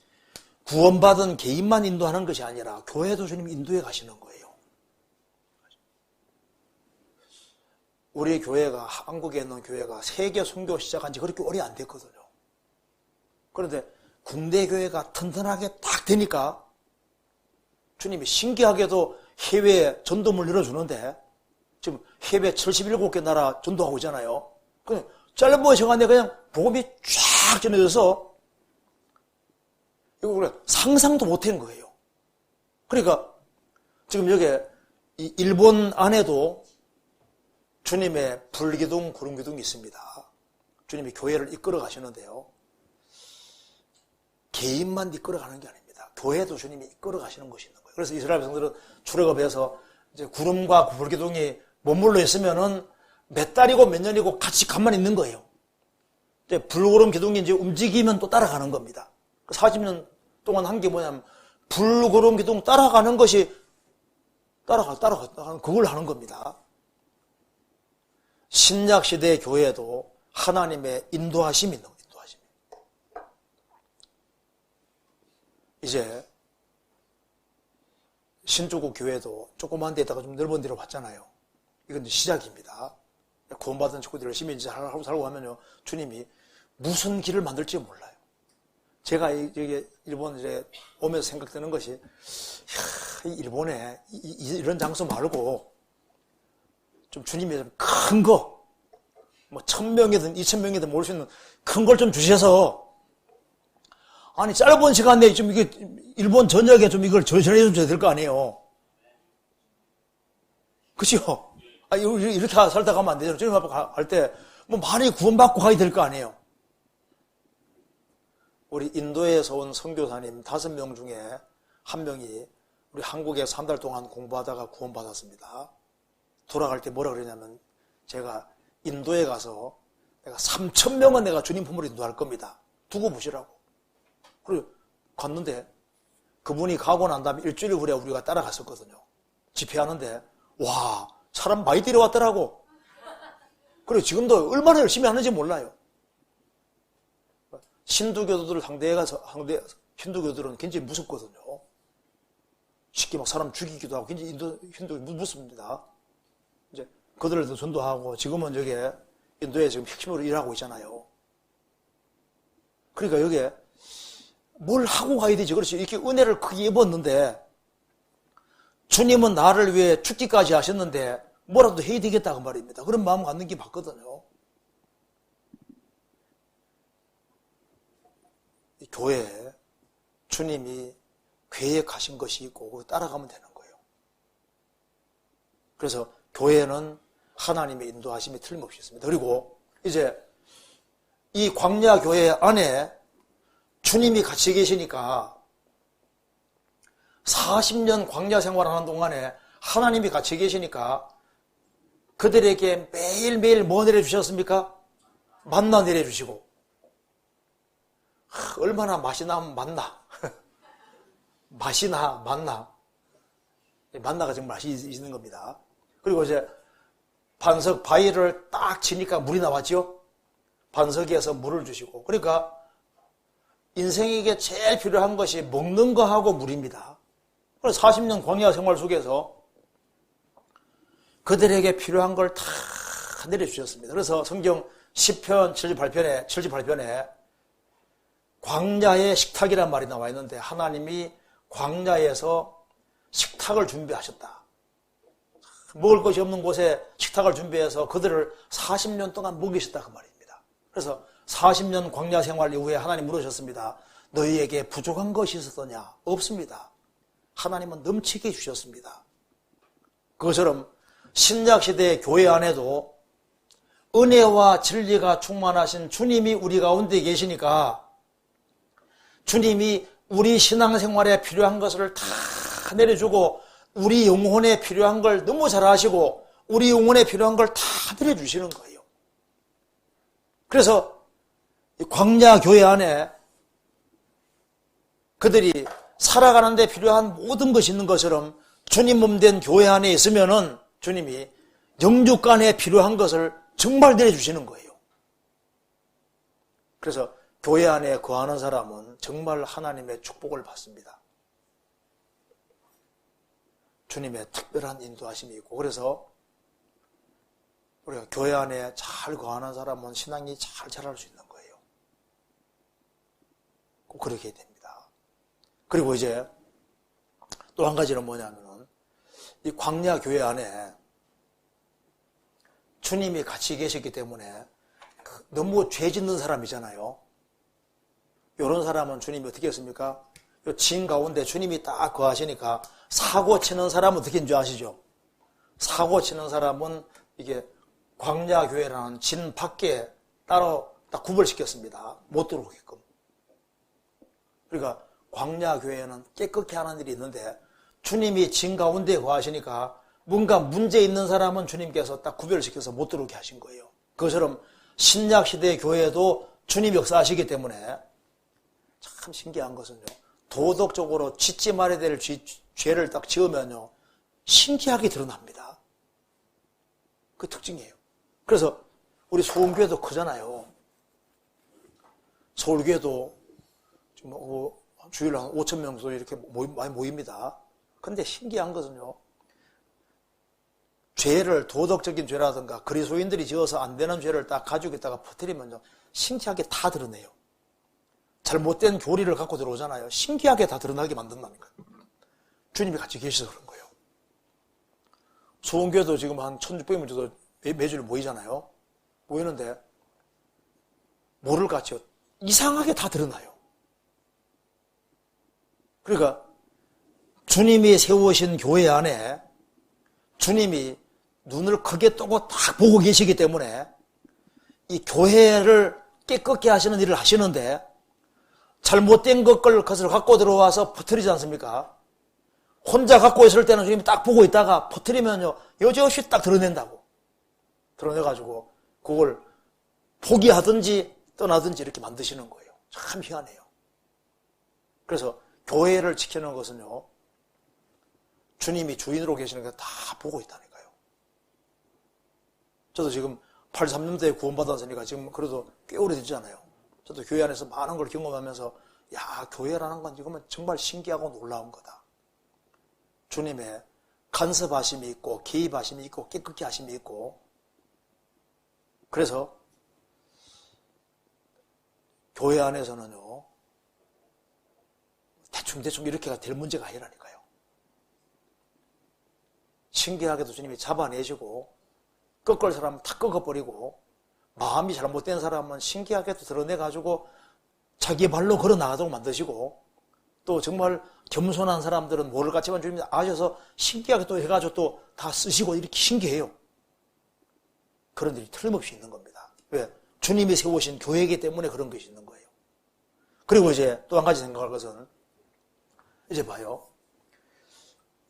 구원받은 개인만 인도하는 것이 아니라 교회도 주님이 인도해 가시는 거예요. 우리 교회가 한국에 있는 교회가 세계 선교 시작한 지 그렇게 오래 안 됐거든요. 그런데 국내 교회가 튼튼하게 딱 되니까 주님이 신기하게도 해외에 전도물 열어주는데 지금 해외 77개 나라 전도하고 있잖아요. 그냥 짧은 시간에 그냥 복음이 쫙 전해져서 이거 우리가 상상도 못한 거예요. 그러니까 지금 여기 이 일본 안에도 주님의 불기둥, 구름기둥이 있습니다. 주님이 교회를 이끌어 가시는데요. 개인만 이끌어가는 게 아닙니다. 교회도 주님이 이끌어 가시는 것이 있는 거예요. 그래서 이스라엘 백성들은 출애굽해서 이제 구름과 불기둥이 머물러 있으면은 몇 달이고 몇 년이고 같이 가만히 있는 거예요. 이제 불구름 기둥이 이제 움직이면 또 따라가는 겁니다. 40년 동안 한 게 뭐냐면 불구름 기둥 따라가는 것이 따라가는 그걸 하는 겁니다. 신약 시대의 교회도 하나님의 인도하심이 있는 거예요. 이제 신조국 교회도 조그만 데다가 좀 넓은 데로 봤잖아요. 이건 이제 시작입니다. 구원받은 친구들이 열심히 이제 하고 살고 하면요, 주님이 무슨 길을 만들지 몰라요. 제가 여기 일본 이제 오면서 생각되는 것이, 일본에 이런 장소 말고 좀 주님이 좀 큰 거, 뭐 1000명이든 2000명이든 모을 수 있는 큰 걸 좀 주셔서. 아니, 짧은 시간 내에 좀 이게, 일본 전역에 좀 이걸 전해줘야 될 거 아니에요. 그죠? 아, 이렇게 살다 가면 안 되죠. 주님 앞에 갈 때, 뭐 많이 구원받고 가야 될 거 아니에요. 우리 인도에서 온 선교사님 5명 중에 1명이 우리 한국에서 1달 동안 공부하다가 구원받았습니다. 돌아갈 때 뭐라 그러냐면, 제가 인도에 가서 내가 3000명은 내가 주님 품으로 인도할 겁니다. 두고 보시라고. 그리고 갔는데 그분이 가고 난 다음에 일주일 후에 우리가 따라갔었거든요. 집회하는데 와, 사람 많이 데려왔더라고. 그리고 지금도 얼마나 열심히 하는지 몰라요. 신두교도들을 힌두교들은 굉장히 무섭거든요. 쉽게 막 사람 죽이기도 하고 굉장히 힌두 무섭습니다. 이제 그들도 전도하고 지금은 여기 인도에 지금 핵심으로 일하고 있잖아요. 그러니까 여기에 뭘 하고 가야 되지? 그렇지. 이렇게 은혜를 크게 입었는데, 주님은 나를 위해 죽기까지 하셨는데, 뭐라도 해야 되겠다, 그 말입니다. 그런 마음 갖는 게 맞거든요. 이 교회에 주님이 계획하신 것이 있고, 그거 따라가면 되는 거예요. 그래서 교회는 하나님의 인도하심이 틀림없이 있습니다. 그리고 이제 이 광야 교회 안에 주님이 같이 계시니까 40년 광야 생활하는 동안에 하나님이 같이 계시니까 그들에게 매일매일 뭐 내려주셨습니까? 만나 내려주시고, 얼마나 맛이 나면 만나. 맛이 나, 만나. 만나가 정말 맛이 있는 겁니다. 그리고 이제 반석 바위를 딱 치니까 물이 나왔죠? 반석에서 물을 주시고. 그러니까 인생에게 제일 필요한 것이 먹는 거하고 물입니다. 그래서 40년 광야 생활 속에서 그들에게 필요한 걸 다 내려주셨습니다. 그래서 성경 10편 78편에 광야의 식탁이란 말이 나와 있는데 하나님이 광야에서 식탁을 준비하셨다. 먹을 것이 없는 곳에 식탁을 준비해서 그들을 40년 동안 먹이셨다 그 말입니다. 그래서 40년 광야 생활 이후에 하나님 물으셨습니다. 너희에게 부족한 것이 있었더냐? 없습니다. 하나님은 넘치게 주셨습니다. 그것처럼 신약시대의 교회 안에도 은혜와 진리가 충만하신 주님이 우리 가운데 계시니까 주님이 우리 신앙생활에 필요한 것을 다 내려주고 우리 영혼에 필요한 걸 너무 잘 아시고 우리 영혼에 필요한 걸 다 내려주시는 거예요. 그래서 광야 교회 안에 그들이 살아가는 데 필요한 모든 것이 있는 것처럼 주님 몸 된 교회 안에 있으면은 주님이 영육간에 필요한 것을 정말 내려주시는 거예요. 그래서 교회 안에 거하는 사람은 정말 하나님의 축복을 받습니다. 주님의 특별한 인도하심이 있고 그래서 우리가 교회 안에 잘 거하는 사람은 신앙이 잘 자랄 수 있는 거예요. 꼭 그렇게 됩니다. 그리고 이제 또 한 가지는 뭐냐면은 이 광야 교회 안에 주님이 같이 계셨기 때문에 너무 죄 짓는 사람이잖아요. 이런 사람은 주님이 어떻게 했습니까? 이 진 가운데 주님이 딱 거하시니까 사고 치는 사람은 어떻게인 줄 아시죠? 사고 치는 사람은 이게 광야 교회라는 진 밖에 따로 딱 구별시켰습니다. 못 들어오게끔. 그러니까 광야 교회는 깨끗게 하는 일이 있는데 주님이 진 가운데 거하시니까 뭔가 문제 있는 사람은 주님께서 딱 구별시켜서 못 들어오게 하신 거예요. 그것처럼 신약시대의 교회도 주님 역사하시기 때문에 참 신기한 것은요. 도덕적으로 짓지 말아야 될 죄를 딱 지으면요. 신기하게 드러납니다. 그 특징이에요. 그래서 우리 소원교회도 크잖아요. 서울교회도 지금 주일에 한 5천 명 정도 이렇게 많이 모입니다. 그런데 신기한 것은요. 죄를 도덕적인 죄라든가 그리스도인들이 지어서 안 되는 죄를 딱 가지고 있다가 퍼뜨리면요. 신기하게 다 드러내요. 잘못된 교리를 갖고 들어오잖아요. 신기하게 다 드러나게 만든다니까요. 주님이 같이 계셔서 그런 거예요. 소원교회도 지금 한 1600명 정도 매주를 모이잖아요. 모이는데 모를같이요. 이상하게 다 드러나요. 그러니까 주님이 세우신 교회 안에 주님이 눈을 크게 뜨고 딱 보고 계시기 때문에 이 교회를 깨끗게 하시는 일을 하시는데 잘못된 것을 갖고 들어와서 퍼뜨리지 않습니까? 혼자 갖고 있을 때는 주님이 딱 보고 있다가 퍼뜨리면요 여지없이 딱 드러낸다고. 드러내가지고 그걸 포기하든지 떠나든지 이렇게 만드시는 거예요. 참 희한해요. 그래서 교회를 지키는 것은요 주님이 주인으로 계시는 게 다 보고 있다니까요. 저도 지금 83년도에 구원받았으니까 지금 그래도 꽤 오래됐잖아요. 저도 교회 안에서 많은 걸 경험하면서 야 교회라는 건 이거면 정말 신기하고 놀라운 거다. 주님의 간섭하심이 있고 개입하심이 있고 깨끗게 하심이 있고 그래서 교회 안에서는요 대충 이렇게가 될 문제가 아니라니까요. 신기하게도 주님이 잡아내시고 꺾을 사람은 다 꺾어버리고 마음이 잘못된 사람은 신기하게도 드러내가지고 자기 발로 걸어 나가도록 만드시고 또 정말 겸손한 사람들은 모를 같지만 주님이 아셔서 신기하게 또 해가지고 또 다 쓰시고 이렇게 신기해요. 그런 일이 틀림없이 있는 겁니다. 왜? 주님이 세우신 교회이기 때문에 그런 것이 있는 거예요. 그리고 이제 또 한 가지 생각할 것은 이제 봐요.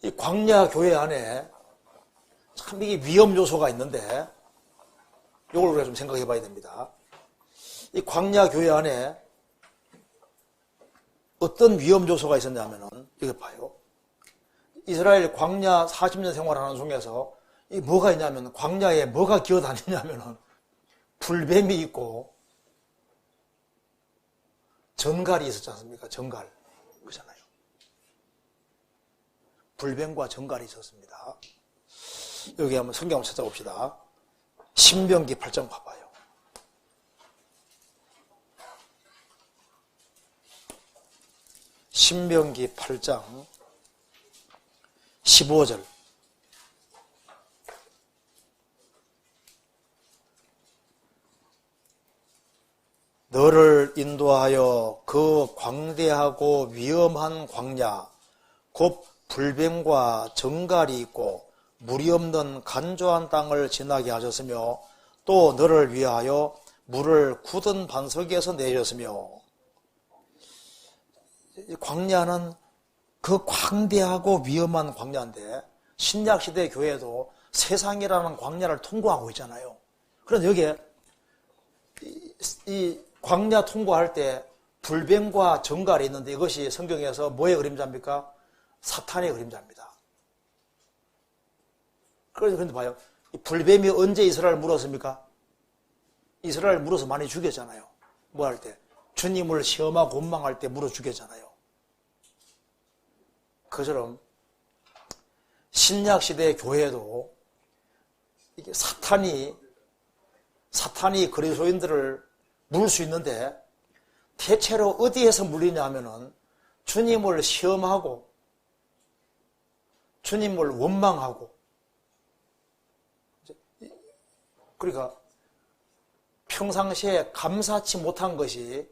이 광야 교회 안에 참 이게 위험 요소가 있는데 이걸 우리가 좀 생각해 봐야 됩니다. 이 광야 교회 안에 어떤 위험 요소가 있었냐면은, 이거 봐요. 이스라엘 광야 40년 생활하는 중에서 이 뭐가 있냐면, 광야에 뭐가 기어다니냐면은 불뱀이 있고 전갈이 있었지 않습니까? 전갈. 그잖아요. 불뱀과 전갈이 있었습니다. 여기 한번 성경 한번 찾아봅시다. 신명기 8장 봐봐요. 신명기 8장 15절. 너를 인도하여 그 광대하고 위험한 광야, 곧 불뱀과 정갈이 있고 물이 없는 간조한 땅을 지나게 하셨으며, 또 너를 위하여 물을 굳은 반석에서 내셨으며. 광야는 그 광대하고 위험한 광야인데, 신약시대 교회도 세상이라는 광야를 통과하고 있잖아요. 그런데 여기에 이 광야 통과할 때 불뱀과 정갈이 있는데, 이것이 성경에서 뭐의 그림자입니까? 사탄의 그림자입니다. 그런데 봐요. 이 불뱀이 언제 이스라엘을 물었습니까? 이스라엘 물어서 많이 죽였잖아요. 뭐 할 때? 주님을 시험하고 원망할 때 물어 죽였잖아요. 그처럼 신약시대 교회도 이게 사탄이 그리스도인들을 물을 수 있는데, 대체로 어디에서 물리냐 하면은 주님을 시험하고 주님을 원망하고, 그러니까 평상시에 감사치 못한 것이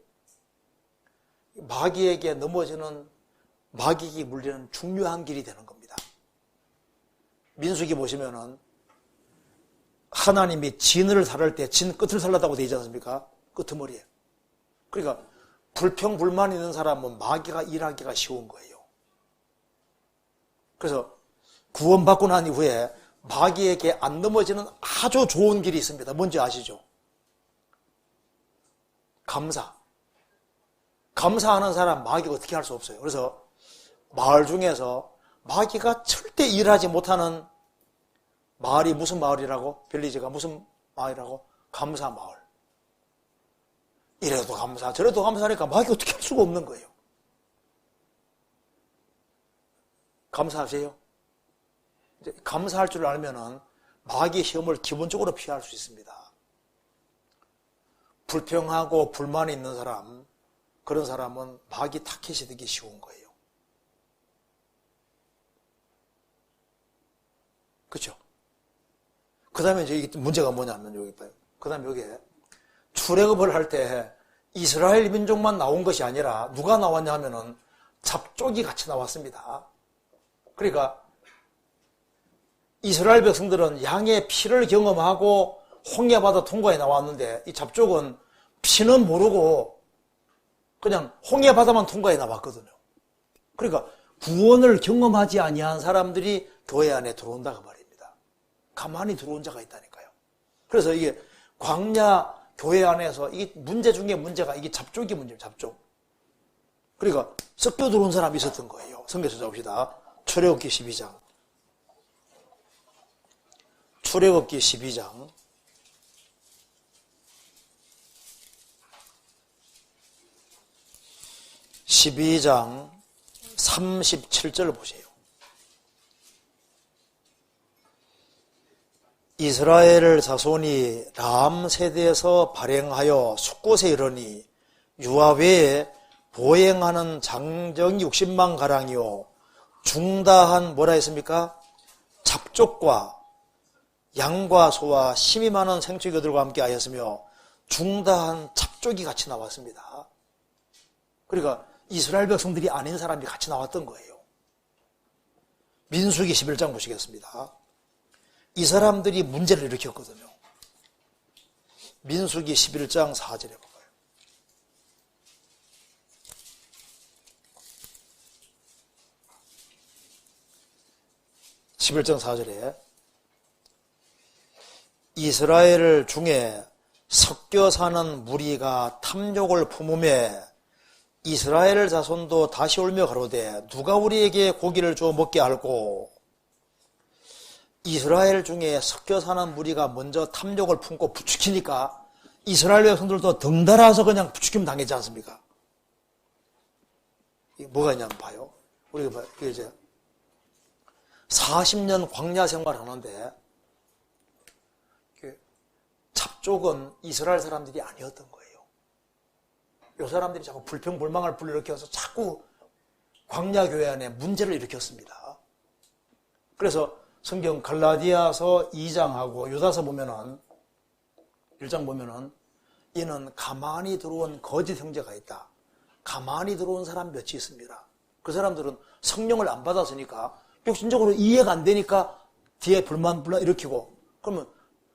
마귀에게 넘어지는, 마귀에게 물리는 중요한 길이 되는 겁니다. 민수기 보시면은 하나님이 진을 살할 때 진 끝을 살랐다고 되어 있지 않습니까? 끄트머리에. 그러니까 불평불만 있는 사람은 마귀가 일하기가 쉬운 거예요. 그래서 구원받고 난 이후에 마귀에게 안 넘어지는 아주 좋은 길이 있습니다. 뭔지 아시죠? 감사. 감사하는 사람 마귀가 어떻게 할 수 없어요. 그래서 마을 중에서 마귀가 절대 일하지 못하는 마을이 무슨 마을이라고? 벨리즈가 무슨 마을이라고? 감사 마을. 이래도 감사, 저래도 감사하니까 마귀가 어떻게 할 수가 없는 거예요. 감사하세요? 이제 감사할 줄 알면은 마귀의 시험을 기본적으로 피할 수 있습니다. 불평하고 불만이 있는 사람, 그런 사람은 마귀 타켓이 되기 쉬운 거예요. 그렇죠? 그 다음에 이제 이게 문제가 뭐냐면, 여기 봐요. 그 다음에 여기에 출애굽을 할 때 이스라엘 민족만 나온 것이 아니라 누가 나왔냐 하면은 잡족이 같이 나왔습니다. 그러니까 이스라엘 백성들은 양의 피를 경험하고 홍해바다 통과해 나왔는데, 이 잡족은 피는 모르고 그냥 홍해바다만 통과해 나왔거든요. 그러니까 구원을 경험하지 아니한 사람들이 교회 안에 들어온다고 말입니다. 가만히 들어온 자가 있다니까요. 그래서 이게 광야 교회 안에서 이게 문제 중에 문제가, 이게 잡족이 문제예요. 잡족. 그러니까 섞여 들어온 사람이 있었던 거예요. 성경 찾아봅시다. 출애굽기 12장. 출애굽기 12장 12장 37절 보세요. 이스라엘 자손이 람 세대에서 발행하여 숫곳에 이르니 유아 외에 보행하는 장정 60만 가량이요 중다한 뭐라 했습니까? 잡족과 양과 소와 심이 많은 생축이들과 함께 하였으며 중다한 잡족이 같이 나왔습니다. 그러니까 이스라엘 백성들이 아닌 사람이 같이 나왔던 거예요. 민수기 11장 보시겠습니다. 이 사람들이 문제를 일으켰거든요. 민수기 11장 4절에 봐봐요. (11장 4절에) 이스라엘 중에 섞여 사는 무리가 탐욕을 품음에 이스라엘 자손도 다시 울며 가로되 누가 우리에게 고기를 주어 먹게 할꼬. 이스라엘 중에 섞여 사는 무리가 먼저 탐욕을 품고 부추기니까 이스라엘 백성들도 덩달아서 그냥 부추김 당했지 않습니까? 이게 뭐가 있냐면 봐요. 우리가 이제 40년 광야 생활 하는데 잡족은 이스라엘 사람들이 아니었던 거예요. 이 사람들이 자꾸 불평불만을 불러일으켜서 자꾸 광야 교회 안에 문제를 일으켰습니다. 그래서 성경 갈라디아서 2장하고 유다서 보면은 1장 보면은 이는 가만히 들어온 거짓 형제가 있다. 가만히 들어온 사람 몇이 있습니다. 그 사람들은 성령을 안 받았으니까 육신적으로 이해가 안 되니까 뒤에 불만 일으키고 그러면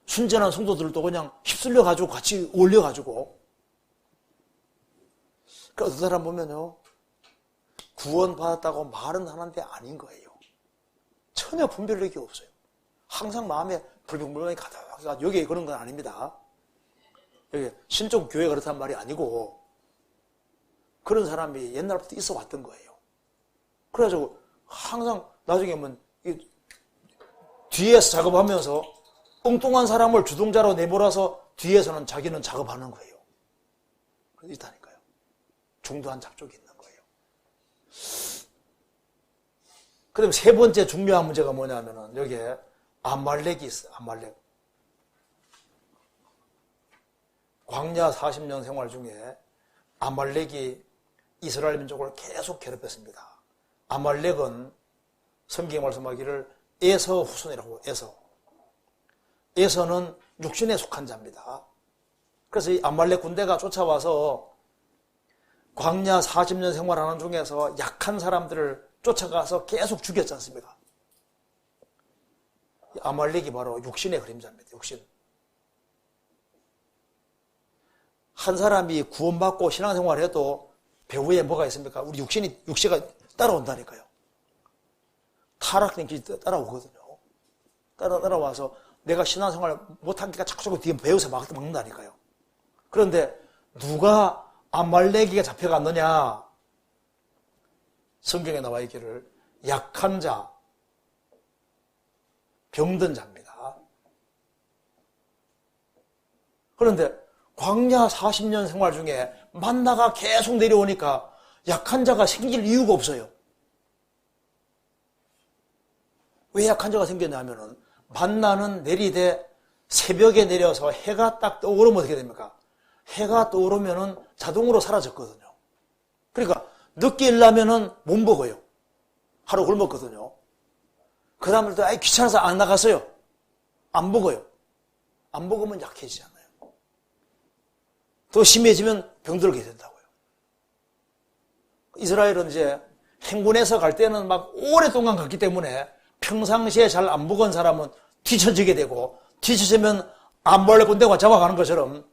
순전한 성도들도 그냥 휩쓸려가지고 같이 올려가지고 그 어떤 사람 보면요 구원받았다고 말은 하는데 아닌 거예요. 전혀 분별력이 없어요. 항상 마음에 불평불만이 가득하고 여기 그런 건 아닙니다. 여기 신종 교회 그렇단 말이 아니고 그런 사람이 옛날부터 있어 왔던 거예요. 그래가지고 항상 나중에 보면 뒤에서 작업하면서 엉뚱한 사람을 주동자로 내몰아서 뒤에서는 자기는 작업하는 거예요. 그래서 있다니까요. 중도한 잡족이 있는 거예요. 그 다음에 세 번째 중요한 문제가 뭐냐면은 여기에 아말렉이 있어요. 아말렉. 광야 40년 생활 중에 아말렉이 이스라엘 민족을 계속 괴롭혔습니다. 아말렉은 성경에 말씀하기를 에서 후손이라고 에서. 에서는 육신에 속한 자입니다. 그래서 이 아말렉 군대가 쫓아와서 광야 40년 생활하는 중에서 약한 사람들을 쫓아가서 계속 죽였지 않습니까? 아말렉이 바로 육신의 그림자입니다. 육신. 한 사람이 구원받고 신앙생활을 해도 배후에 뭐가 있습니까? 우리 육체가 따라온다니까요. 타락된 길이 따라오거든요. 따라와서 내가 신앙생활 못하니까 자꾸 뒤에 배우서 막는다니까요. 그런데 누가 아말렉이가 잡혀갔느냐? 성경에 나와 있기를 약한 자, 병든 자입니다. 그런데 광야 40년 생활 중에 만나가 계속 내려오니까 약한 자가 생길 이유가 없어요. 왜 약한 자가 생겼냐면은 만나는 내리되 새벽에 내려서 해가 딱 떠오르면 어떻게 됩니까? 해가 떠오르면은 자동으로 사라졌거든요. 그러니까 늦게 일나면은 못 먹어요. 하루 굶었거든요. 그 다음부터 귀찮아서 안 나갔어요. 안 먹어요. 안 먹으면 약해지잖아요. 더 심해지면 병들게 된다고요. 이스라엘은 이제 행군에서 갈 때는 막 오랫동안 갔기 때문에 평상시에 잘 안 먹은 사람은 뒤처지게 되고 뒤처지면 아말렉 군대가 잡아가는 것처럼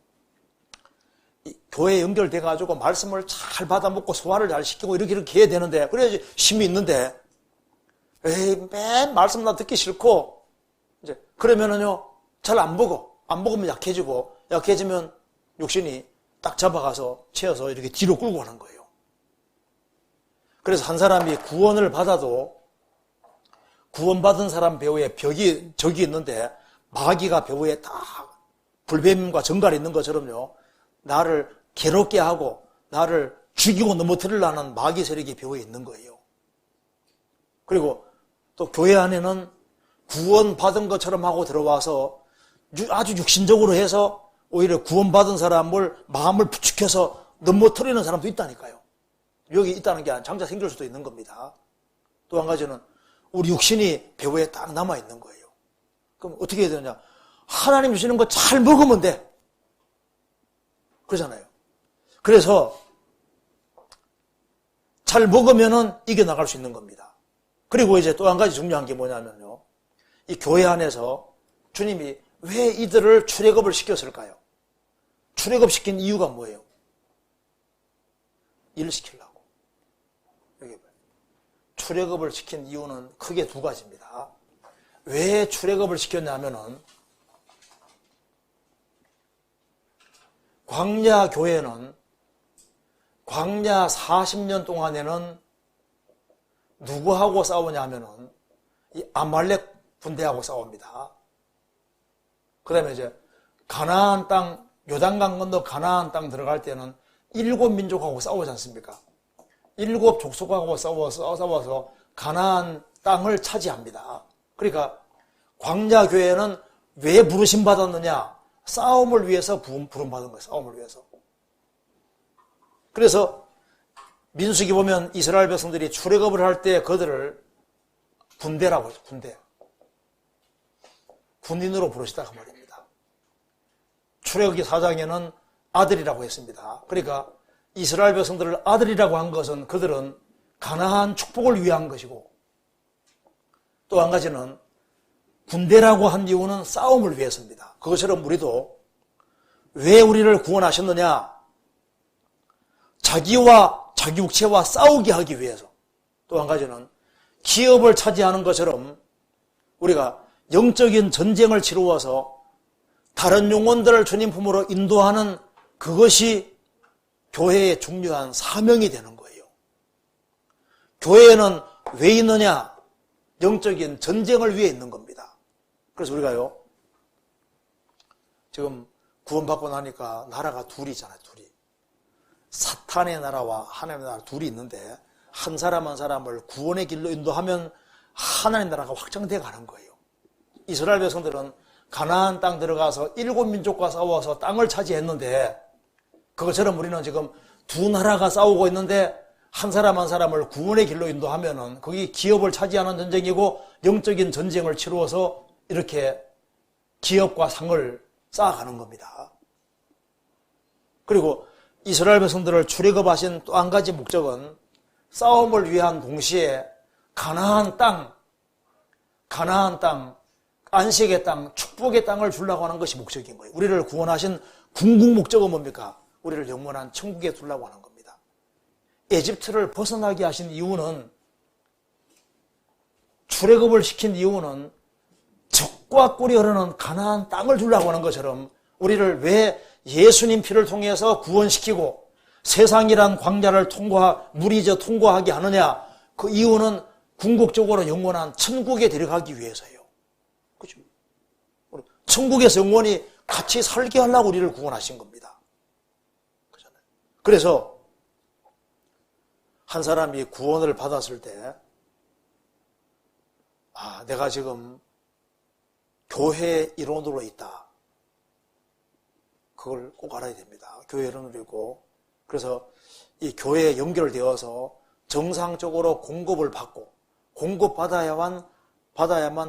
교회에 연결돼가지고 말씀을 잘 받아먹고 소화를 잘 시키고 이렇게 해야 되는데 그래야지 힘이 있는데 맨 말씀 나 듣기 싫고 이제 그러면은요 잘 안 먹어. 안 먹으면 약해지면 육신이 딱 잡아가서 채워서 이렇게 뒤로 끌고 가는 거예요. 그래서 한 사람이 구원을 받아도 구원받은 사람 배후에 적이 있는데 마귀가 배후에 딱 불뱀과 정갈이 있는 것처럼요. 나를 괴롭게 하고 나를 죽이고 넘어뜨리려는 마귀 세력이 배후에 있는 거예요. 그리고 또 교회 안에는 구원받은 것처럼 하고 들어와서 아주 육신적으로 해서 오히려 구원받은 사람을 마음을 부추겨서 넘어뜨리는 사람도 있다니까요. 여기 있다는 게 장차 생길 수도 있는 겁니다. 또 한 가지는 우리 육신이 배후에 딱 남아있는 거예요. 그럼 어떻게 해야 되느냐? 하나님 주시는 거 잘 먹으면 돼. 그러잖아요. 그래서 잘 먹으면은 이겨나갈 수 있는 겁니다. 그리고 이제 또 한 가지 중요한 게 뭐냐면요. 이 교회 안에서 주님이 왜 이들을 출애굽을 시켰을까요? 출애굽 시킨 이유가 뭐예요? 일을 시키려고. 여기 봐요. 출애굽을 시킨 이유는 크게 두 가지입니다. 왜 출애굽을 시켰냐면은 광야 교회는 광야 40년 동안에는 누구하고 싸우냐면은 이 아말렉 군대하고 싸웁니다. 그 다음에 이제 가나안 땅, 요단강 건너 가나안 땅 들어갈 때는 7민족하고 싸우지 않습니까? 7족속하고 싸워서 가나안 땅을 차지합니다. 그러니까 광야 교회는 왜 부르심 받았느냐? 싸움을 위해서 부름받은 거예요. 싸움을 위해서. 그래서 민수기 보면 이스라엘 백성들이 출애굽을 할 때 그들을 군대라고 하죠. 군대. 군인으로 부르시다 그 말입니다. 출애굽기 4장에는 아들이라고 했습니다. 그러니까 이스라엘 백성들을 아들이라고 한 것은 그들은 가나안 축복을 위한 것이고, 또 한 가지는 군대라고 한 이유는 싸움을 위해서입니다. 그것처럼 우리도 왜 우리를 구원하셨느냐? 자기와 자기 육체와 싸우게 하기 위해서. 또 한 가지는 기업을 차지하는 것처럼 우리가 영적인 전쟁을 치루어서 다른 영혼들을 주님 품으로 인도하는 그것이 교회의 중요한 사명이 되는 거예요. 교회에는 왜 있느냐? 영적인 전쟁을 위해 있는 겁니다. 그래서 우리가요, 지금 구원받고 나니까 나라가 둘이잖아요, 둘이. 사탄의 나라와 하나님의 나라 둘이 있는데 한 사람 한 사람을 구원의 길로 인도하면 하나님의 나라가 확장돼 가는 거예요. 이스라엘 백성들은 가나안 땅 들어가서 7민족과 싸워서 땅을 차지했는데, 그것처럼 우리는 지금 두 나라가 싸우고 있는데 한 사람 한 사람을 구원의 길로 인도하면은 그게 기업을 차지하는 전쟁이고 영적인 전쟁을 치루어서 이렇게 기업과 상을 쌓아가는 겁니다. 그리고 이스라엘 백성들을 출애굽하신 또 한 가지 목적은 싸움을 위한 동시에 가나안 땅, 안식의 땅, 축복의 땅을 주려고 하는 것이 목적인 거예요. 우리를 구원하신 궁극 목적은 뭡니까? 우리를 영원한 천국에 두려고 하는 겁니다. 에집트를 벗어나게 하신 이유는, 출애굽을 시킨 이유는 적과 꿀이 흐르는 가나안 땅을 주려고 하는 것처럼 우리를 왜 예수님 피를 통해서 구원시키고 세상이란 광야를 물이 통과하게 하느냐? 그 이유는 궁극적으로 영원한 천국에 데려가기 위해서예요. 그죠? 천국에서 영원히 같이 살게 하려고 우리를 구원하신 겁니다. 그렇잖아요. 그래서 한 사람이 구원을 받았을 때, 내가 지금 교회의 일원으로 있다. 그걸 꼭 알아야 됩니다. 교회 일원으로 있고, 그래서 이 교회에 연결되어서 정상적으로 공급을 받고, 공급받아야만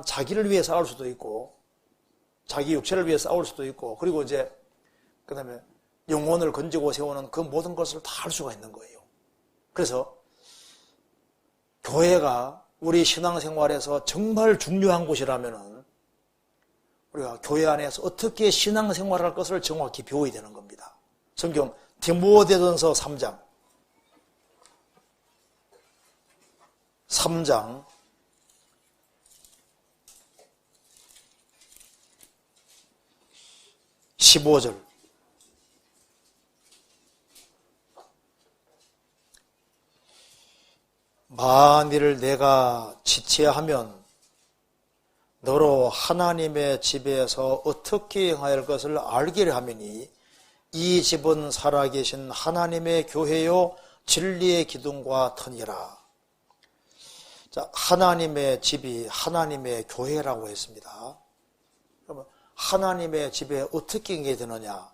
자기를 위해 싸울 수도 있고, 자기 육체를 위해 싸울 수도 있고, 그리고 이제 그 다음에 영혼을 건지고 세우는 그 모든 것을 다 할 수가 있는 거예요. 그래서 교회가 우리 신앙생활에서 정말 중요한 곳이라면은 우리가 교회 안에서 어떻게 신앙생활할 것을 정확히 배워야 되는 겁니다. 성경 디모데전서 3장 15절. 만일 내가 지체하면 너로 하나님의 집에서 어떻게 행할 것을 알게 하매니 이 집은 살아계신 하나님의 교회요 진리의 기둥과 터니라. 자, 하나님의 집이 하나님의 교회라고 했습니다. 그러면 하나님의 집에 어떻게 있게 되느냐?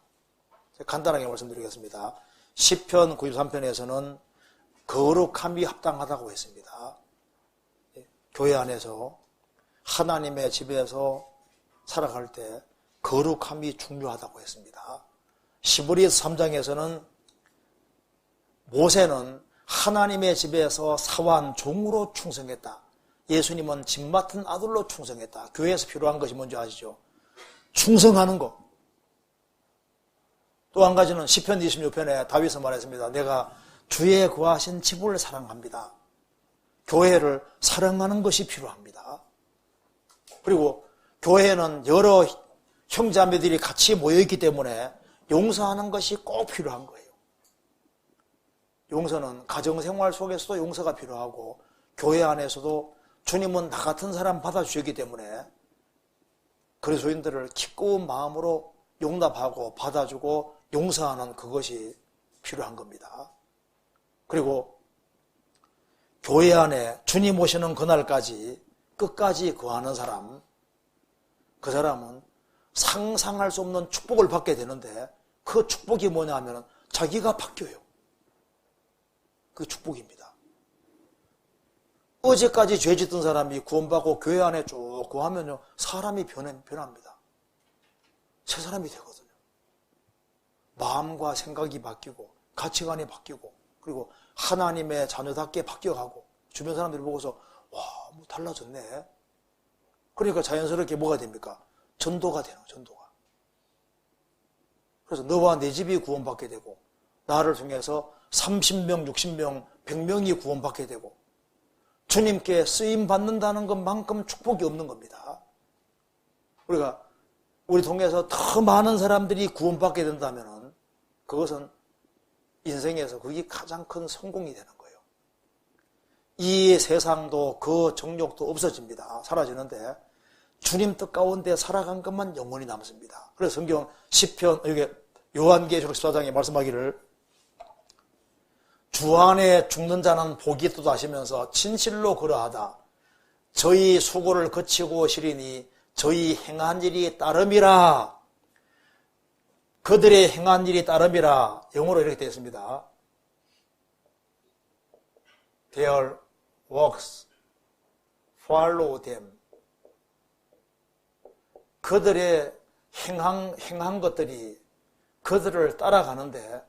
간단하게 말씀드리겠습니다. 시편 93편에서는 거룩함이 합당하다고 했습니다. 교회 안에서 하나님의 집에서 살아갈 때 거룩함이 중요하다고 했습니다. 시브리에서 3장에서는 모세는 하나님의 집에서 사환 종으로 충성했다. 예수님은 집 맡은 아들로 충성했다. 교회에서 필요한 것이 뭔지 아시죠? 충성하는 것. 또 한 가지는 시편 26편에 다윗은 말했습니다. 내가 주의 구하신 집을 사랑합니다. 교회를 사랑하는 것이 필요합니다. 그리고 교회는 여러 형제자매들이 같이 모여있기 때문에 용서하는 것이 꼭 필요한 거예요. 용서는 가정생활 속에서도 용서가 필요하고 교회 안에서도 주님은 나 같은 사람 받아주셨기 때문에 그리스도인들을 기꺼운 마음으로 용납하고 받아주고 용서하는 그것이 필요한 겁니다. 그리고 교회 안에 주님 오시는 그날까지 끝까지 거하는 사람, 그 사람은 상상할 수 없는 축복을 받게 되는데 그 축복이 뭐냐 하면 자기가 바뀌어요. 그 축복입니다. 어제까지 죄 짓던 사람이 구원받고 교회 안에 쭉 거하면요, 사람이 변합니다. 새 사람이 되거든요. 마음과 생각이 바뀌고 가치관이 바뀌고 그리고 하나님의 자녀답게 바뀌어가고 주변 사람들이 보고서 와, 뭐 달라졌네. 그러니까 자연스럽게 뭐가 됩니까? 전도가 되는 거예요. 전도가. 그래서 너와 내 집이 구원받게 되고 나를 통해서 30명, 60명, 100명이 구원받게 되고 주님께 쓰임받는다는 것만큼 축복이 없는 겁니다. 우리가 우리 통해서 더 많은 사람들이 구원받게 된다면 그것은 인생에서 그게 가장 큰 성공이 되는 거예요. 이 세상도 그 정욕도 없어집니다. 사라지는데 주님 뜻 가운데 살아간 것만 영원히 남습니다. 그래서 성경 시편 여기 요한계시록 14장에 말씀하기를 주 안에 죽는 자는 복이 있도다 하시면서 진실로 그러하다. 저희 수고를 거치고 오시리니 저희 행한 일이 따름이라. 그들의 행한 일이 따름이라. 영어로 이렇게 되어 있습니다. Their works follow them. 그들의 행한 것들이 그들을 따라가는데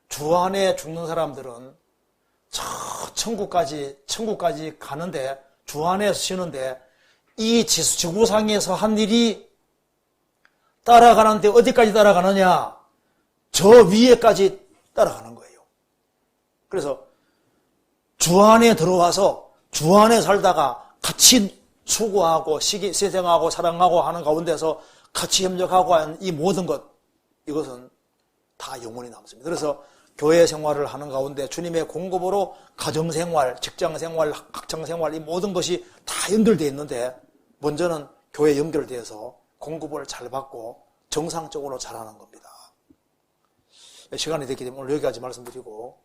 주 안에 죽는 사람들은 저 천국까지 가는데 주 안에서 쉬는데 이 지구상에서 한 일이 따라가는데 어디까지 따라가느냐? 저 위에까지 따라가는 거예요. 그래서 주 안에 들어와서 주 안에 살다가 같이 수고하고 세상하고 사랑하고 하는 가운데서 같이 협력하고 하는 이 모든 것, 이것은 다 영원히 남습니다. 그래서 교회 생활을 하는 가운데 주님의 공급으로 가정생활, 직장생활, 학창생활 이 모든 것이 다 연결되어 있는데 먼저는 교회에 연결되어서 공급을 잘 받고 정상적으로 잘하는 겁니다. 시간이 됐기 때문에 오늘 여기까지 말씀드리고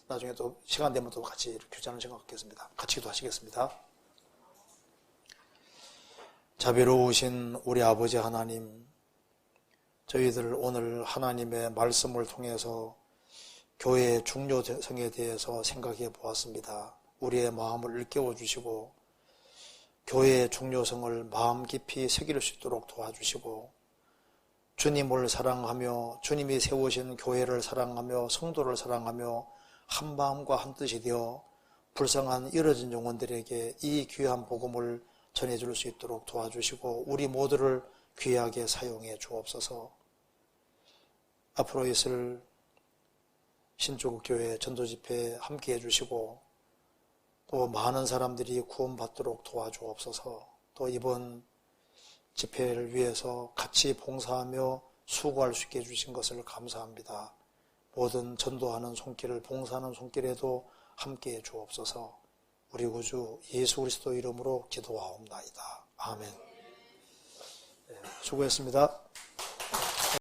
나중에 또 시간 되면 또 같이 교제하는 시간 갖겠습니다. 같이 기도하시겠습니다. 자비로우신 우리 아버지 하나님, 저희들 오늘 하나님의 말씀을 통해서 교회의 중요성에 대해서 생각해 보았습니다. 우리의 마음을 일깨워 주시고 교회의 중요성을 마음 깊이 새길 수 있도록 도와주시고 주님을 사랑하며 주님이 세우신 교회를 사랑하며 성도를 사랑하며 한 마음과 한 뜻이 되어 불쌍한 잃어진 영혼들에게 이 귀한 복음을 전해줄 수 있도록 도와주시고 우리 모두를 귀하게 사용해 주옵소서. 앞으로 있을 신조국교회 전도집회에 함께해 주시고 또 많은 사람들이 구원받도록 도와주옵소서. 또 이번 집회를 위해서 같이 봉사하며 수고할 수 있게 해주신 것을 감사합니다. 모든 전도하는 손길을 봉사하는 손길에도 함께해 주옵소서. 우리 구주 예수 그리스도 이름으로 기도하옵나이다. 아멘. 네, 수고했습니다.